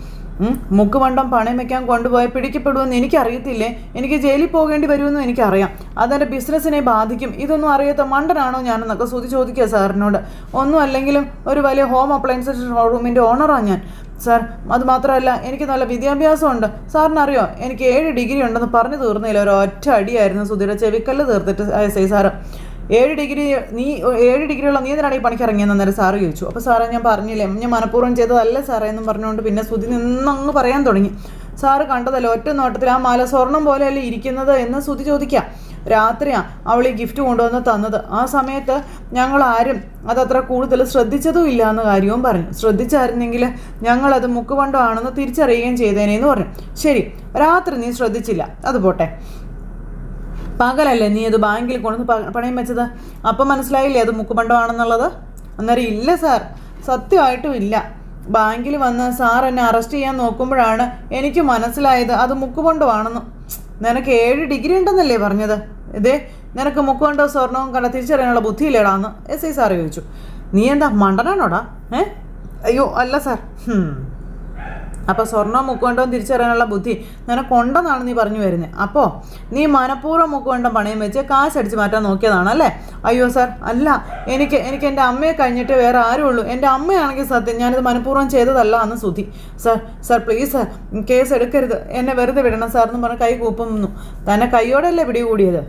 മുക്കുവണ്ടം പണയം വയ്ക്കാൻ കൊണ്ടുപോയി പിടിക്കപ്പെടുമെന്ന് എനിക്കറിയത്തില്ലേ, എനിക്ക് ജയിലിൽ പോകേണ്ടി വരുമെന്നും എനിക്കറിയാം, അതെൻ്റെ ബിസിനസ്സിനെ ബാധിക്കും, ഇതൊന്നും അറിയാത്ത മണ്ടനാണോ ഞാനെന്നൊക്കെ സുധി ചോദിക്കുക സാറിനോട്. ഒന്നും അല്ലെങ്കിലും ഒരു വലിയ ഹോം അപ്ലയൻസസ് ഷോറൂമിൻ്റെ ഓണറാണ് ഞാൻ സാർ. അതുമാത്രമല്ല എനിക്ക് നല്ല വിദ്യാഭ്യാസമുണ്ട്. സാറിനറിയോ എനിക്ക് 7 ഡിഗ്രി ഉണ്ടെന്ന് പറഞ്ഞു തീർന്നില്ല. ഒരു ഒറ്റ അടിയായിരുന്നു സുധിയുടെ ചെവിക്കല്ല് തീർത്തിട്ട് എസ്ഐ സാറ്. 7 ഡിഗ്രിയുള്ള നീ എന്തിനാണ് ഈ പണിക്ക് ഇറങ്ങിയെന്ന് അന്നേരം സാറ് ചോദിച്ചു. അപ്പോൾ സാറേ ഞാൻ പറഞ്ഞില്ലേ, ഞാൻ മനഃപൂർവ്വം ചെയ്തതല്ല സാറേ എന്നും പറഞ്ഞുകൊണ്ട് പിന്നെ സുധി നിന്നങ്ങ് പറയാൻ തുടങ്ങി. സാറ് കണ്ടതല്ല ഒറ്റ നോട്ടത്തിൽ ആ മാല സ്വർണം പോലെയല്ലേ ഇരിക്കുന്നത് എന്ന് സുധി ചോദിക്കാം. രാത്രിയാണ് അവൾ ഈ ഗിഫ്റ്റ് കൊണ്ടുവന്ന് തന്നത്. ആ സമയത്ത് ഞങ്ങളാരും അതത്ര കൂടുതൽ ശ്രദ്ധിച്ചതും ഇല്ല എന്ന കാര്യവും പറഞ്ഞു. ശ്രദ്ധിച്ചായിരുന്നെങ്കിൽ ഞങ്ങളത് മുക്കുവണ്ടമാണെന്ന് തിരിച്ചറിയുകയും ചെയ്തേനേന്ന് പറഞ്ഞു. ശരി, രാത്രി നീ ശ്രദ്ധിച്ചില്ല, അത് പോട്ടെ. പകലല്ലേ നീ അത് ബാങ്കിൽ കൊണ്ടുവന്ന് പണയം വെച്ചത്, അപ്പം മനസ്സിലായില്ലേ അത് മുക്കുബണ്ടമാണെന്നുള്ളത്? അന്നേരം ഇല്ല സാർ, സത്യമായിട്ടും ഇല്ല. ബാങ്കിൽ വന്ന് സാർ എന്നെ അറസ്റ്റ് ചെയ്യാൻ നോക്കുമ്പോഴാണ് എനിക്ക് മനസ്സിലായത് അത് മുക്കുബണ്ടമാണെന്ന്. നിനക്ക് 7 ഡിഗ്രി ഉണ്ടെന്നല്ലേ പറഞ്ഞത്? ഇതേ നിനക്ക് മുക്കുബണ്ടോ സ്വർണവും കണ്ട തിരിച്ചറിയാനുള്ള ബുദ്ധിയില്ലേടാന്ന് എസ് ഐ സാറ് ചോദിച്ചു. നീ എന്താ മണ്ടനാണോടാ? അയ്യോ അല്ല സാർ. അപ്പോൾ സ്വർണ്ണം മുക്കുകൊണ്ടോ തിരിച്ചറിയാനുള്ള ബുദ്ധി നിനക്കുണ്ടെന്നാണ് നീ പറഞ്ഞു വരുന്നത്. അപ്പോൾ നീ മനഃപൂർവ്വം മുക്കുകൊണ്ടം പണയം വെച്ച് കാശടിച്ച് മാറ്റാൻ നോക്കിയതാണല്ലേ? അയ്യോ സാർ, അല്ല, എനിക്ക് എൻ്റെ അമ്മയെ കഴിഞ്ഞിട്ട് വേറെ ആരും ഉള്ളൂ. എൻ്റെ അമ്മയാണെങ്കിൽ സത്യം ഞാനിത് മനഃപൂർവ്വം ചെയ്തതല്ല എന്ന് Sudhi. Sir please sir, case എടുക്കരുത്, എന്നെ വെറുതെ വിടണം സാർ എന്ന് പറഞ്ഞ് കൈ കൂപ്പുന്നു. തന്നെ കൈയോടല്ലേ പിടികൂടിയത്?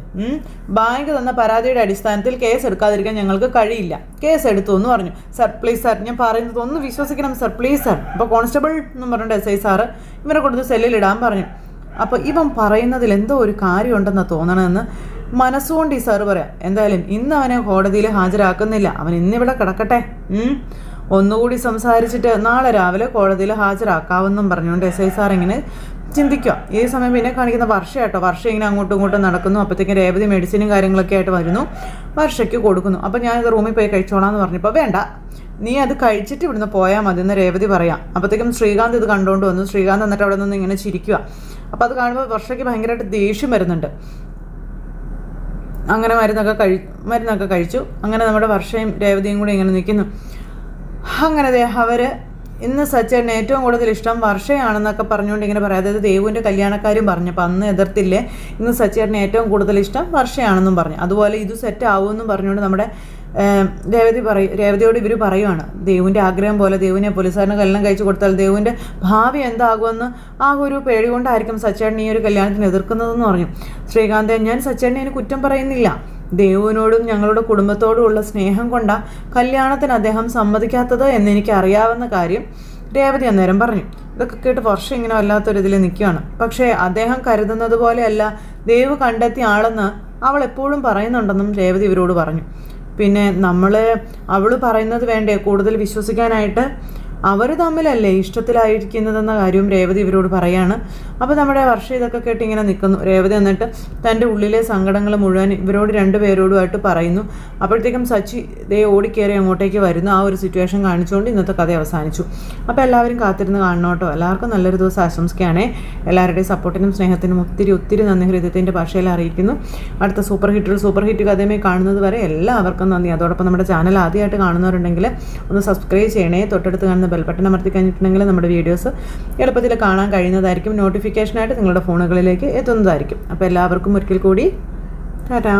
ബാങ്ക് തന്ന പരാതിയുടെ അടിസ്ഥാനത്തിൽ കേസ് എടുക്കാതിരിക്കാൻ ഞങ്ങൾക്ക് കഴിയില്ല, കേസ് എടുത്തു എന്ന് പറഞ്ഞു. സാർ പ്ലീസ് സാർ, ഞാൻ പറയുന്നത് ഒന്ന് വിശ്വസിക്കണം സാർ, പ്ലീസ് സാർ. അപ്പോൾ കോൺസ്റ്റബിൾ എന്നും പറഞ്ഞിട്ട് എസ് ഐ സാറ് ഇവനെ കൊടുത്ത് സെല്ലിലിടാൻ പറഞ്ഞു. അപ്പോൾ ഇവൻ പറയുന്നതിൽ എന്തോ ഒരു കാര്യമുണ്ടെന്ന് തോന്നണമെന്ന് മനസ്സുകൊണ്ട് ഈ സാറ് പറയാം. എന്തായാലും ഇന്ന് അവനെ കോടതിയിൽ ഹാജരാക്കുന്നില്ല, അവൻ ഇന്നിവിടെ കിടക്കട്ടെ, ഒന്നുകൂടി സംസാരിച്ചിട്ട് നാളെ രാവിലെ കോടതിയിൽ ഹാജരാക്കാമെന്നും പറഞ്ഞുകൊണ്ട് എസ് ഐ സാർ ഇങ്ങനെ ചിന്തിക്കുക. ഈ സമയം പിന്നെ കാണിക്കുന്ന വർഷ കേട്ടോ. വർഷ ഇങ്ങനെ അങ്ങോട്ടും ഇങ്ങോട്ടും നടക്കുന്നു. അപ്പോഴത്തേക്കും രേവതി മെഡിസിനും കാര്യങ്ങളൊക്കെ ആയിട്ട് വരുന്നു, വർഷയ്ക്ക് കൊടുക്കുന്നു. അപ്പോൾ ഞാനിത് റൂമിൽ പോയി കഴിച്ചോളാം എന്ന് പറഞ്ഞപ്പോൾ വേണ്ട, നീ അത് കഴിച്ചിട്ട് ഇവിടുന്ന് പോയാൽ മതി എന്ന് രേവതി പറയാം. അപ്പോഴത്തേക്കും ശ്രീകാന്ത് ഇത് കണ്ടുകൊണ്ട് വന്നു. ശ്രീകാന്ത് എന്നിട്ട് അവിടെ നിന്ന് ഇങ്ങനെ ചിരിക്കുക. അപ്പോൾ അത് കാണുമ്പോൾ വർഷയ്ക്ക് ഭയങ്കരമായിട്ട് ദേഷ്യം വരുന്നുണ്ട്. അങ്ങനെ മരുന്നൊക്കെ കഴിച്ചു. അങ്ങനെ നമ്മുടെ വർഷയും രേവതിയും കൂടി ഇങ്ങനെ നിൽക്കുന്നു. അങ്ങനെ അവർ ഇന്ന് സച്ചേട്ടന് ഏറ്റവും കൂടുതൽ ഇഷ്ടം വർഷയാണെന്നൊക്കെ പറഞ്ഞുകൊണ്ട് ഇങ്ങനെ പറയാം. അതായത് ദേവുവിൻ്റെ കല്യാണക്കാരും പറഞ്ഞപ്പോൾ അന്ന് എതിർത്തില്ലേ, ഇന്ന് സച്ചേട്ടന് ഏറ്റവും കൂടുതൽ ഇഷ്ടം വർഷയാണെന്നും പറഞ്ഞു. അതുപോലെ ഇത് സെറ്റ് ആവുമെന്നും പറഞ്ഞുകൊണ്ട് നമ്മുടെ രേവതിയോട് ഇവർ പറയുവാണ്, ദേവുവിൻ്റെ ആഗ്രഹം പോലെ ദേവുവിനെ പോലീസുകാരന് കല്യാണം കഴിച്ചു കൊടുത്താൽ ദേവുവിൻ്റെ ഭാവി എന്താകുമെന്ന് ആ ഒരു പേടി കൊണ്ടായിരിക്കും സച്ചേട്ടൻ ഈ ഒരു കല്യാണത്തിന് എതിർക്കുന്നതെന്ന് പറഞ്ഞു. ശ്രീകാന്ത്, ഞാൻ സച്ചേട്ടനെ കുറ്റം പറയുന്നില്ല, ദേവുവിനോടും ഞങ്ങളുടെ കുടുംബത്തോടുമുള്ള സ്നേഹം കൊണ്ടാണ് കല്യാണത്തിന് അദ്ദേഹം സമ്മതിക്കാത്തത് എന്നെനിക്ക് അറിയാവുന്ന കാര്യം രേവതി അന്നേരം പറഞ്ഞു. ഇതൊക്കെ കേട്ട് വർഷം ഇങ്ങനെ വല്ലാത്തൊരിതിൽ നിൽക്കുകയാണ്. പക്ഷേ അദ്ദേഹം കരുതുന്നത് പോലെയല്ല ദേവ് കണ്ടെത്തിയ ആളെന്ന് അവൾ എപ്പോഴും പറയുന്നുണ്ടെന്നും രേവതി ഇവരോട് പറഞ്ഞു. പിന്നെ അവൾ പറയുന്നത് വേണ്ടേ കൂടുതൽ വിശ്വസിക്കാനായിട്ട്? അവർ തമ്മിലല്ലേ ഇഷ്ടത്തിലായിരിക്കുന്നതെന്ന കാര്യവും രേവതി ഇവരോട് പറയാണ്. അപ്പോൾ നമ്മുടെ വർഷ ഇതൊക്കെ കേട്ട് ഇങ്ങനെ നിൽക്കുന്നു. രേവതി എന്നിട്ട് തൻ്റെ ഉള്ളിലെ സങ്കടങ്ങൾ മുഴുവൻ ഇവരോട് രണ്ടുപേരോടുമായിട്ട് പറയുന്നു. അപ്പോഴത്തേക്കും സച്ചി ഓടിക്കയറി അങ്ങോട്ടേക്ക് വരുന്നു. ആ ഒരു സിറ്റുവേഷൻ കാണിച്ചുകൊണ്ട് ഇന്നത്തെ കഥ അവസാനിച്ചു. അപ്പോൾ എല്ലാവരും കാത്തിരുന്ന് കാണണം കേട്ടോ. എല്ലാവർക്കും നല്ലൊരു ദിവസം ആശംസിക്കുകയാണേ. എല്ലാവരുടെയും സപ്പോർട്ടിനും സ്നേഹത്തിനും ഒത്തിരി നന്ദി ഹൃദയത്തിൻ്റെ ഭാഷയിൽ അറിയിക്കുന്നു. അടുത്ത സൂപ്പർ ഹിറ്റ് കഥയുമായി കാണുന്നത് വരെ എല്ലാവർക്കും നന്ദി. അതോടൊപ്പം നമ്മുടെ ചാനൽ ആദ്യമായിട്ട് കാണുന്നവരുണ്ടെങ്കിൽ ഒന്ന് സബ്സ്ക്രൈബ് ചെയ്യണേ. തൊട്ടടുത്ത് കാണുന്ന ബെൽ ബട്ടൺ അമർത്തി കഴിഞ്ഞിട്ടുണ്ടെങ്കിൽ നമ്മുടെ വീഡിയോസ് എളുപ്പത്തിൽ കാണാൻ കഴിയുന്നതായിരിക്കും. നോട്ടിഫിക്കേഷനായിട്ട് നിങ്ങളുടെ ഫോണുകളിലേക്ക് എത്തുന്നതായിരിക്കും. അപ്പോൾ എല്ലാവർക്കും ഒരിക്കൽ കൂടി ടാറ്റാ.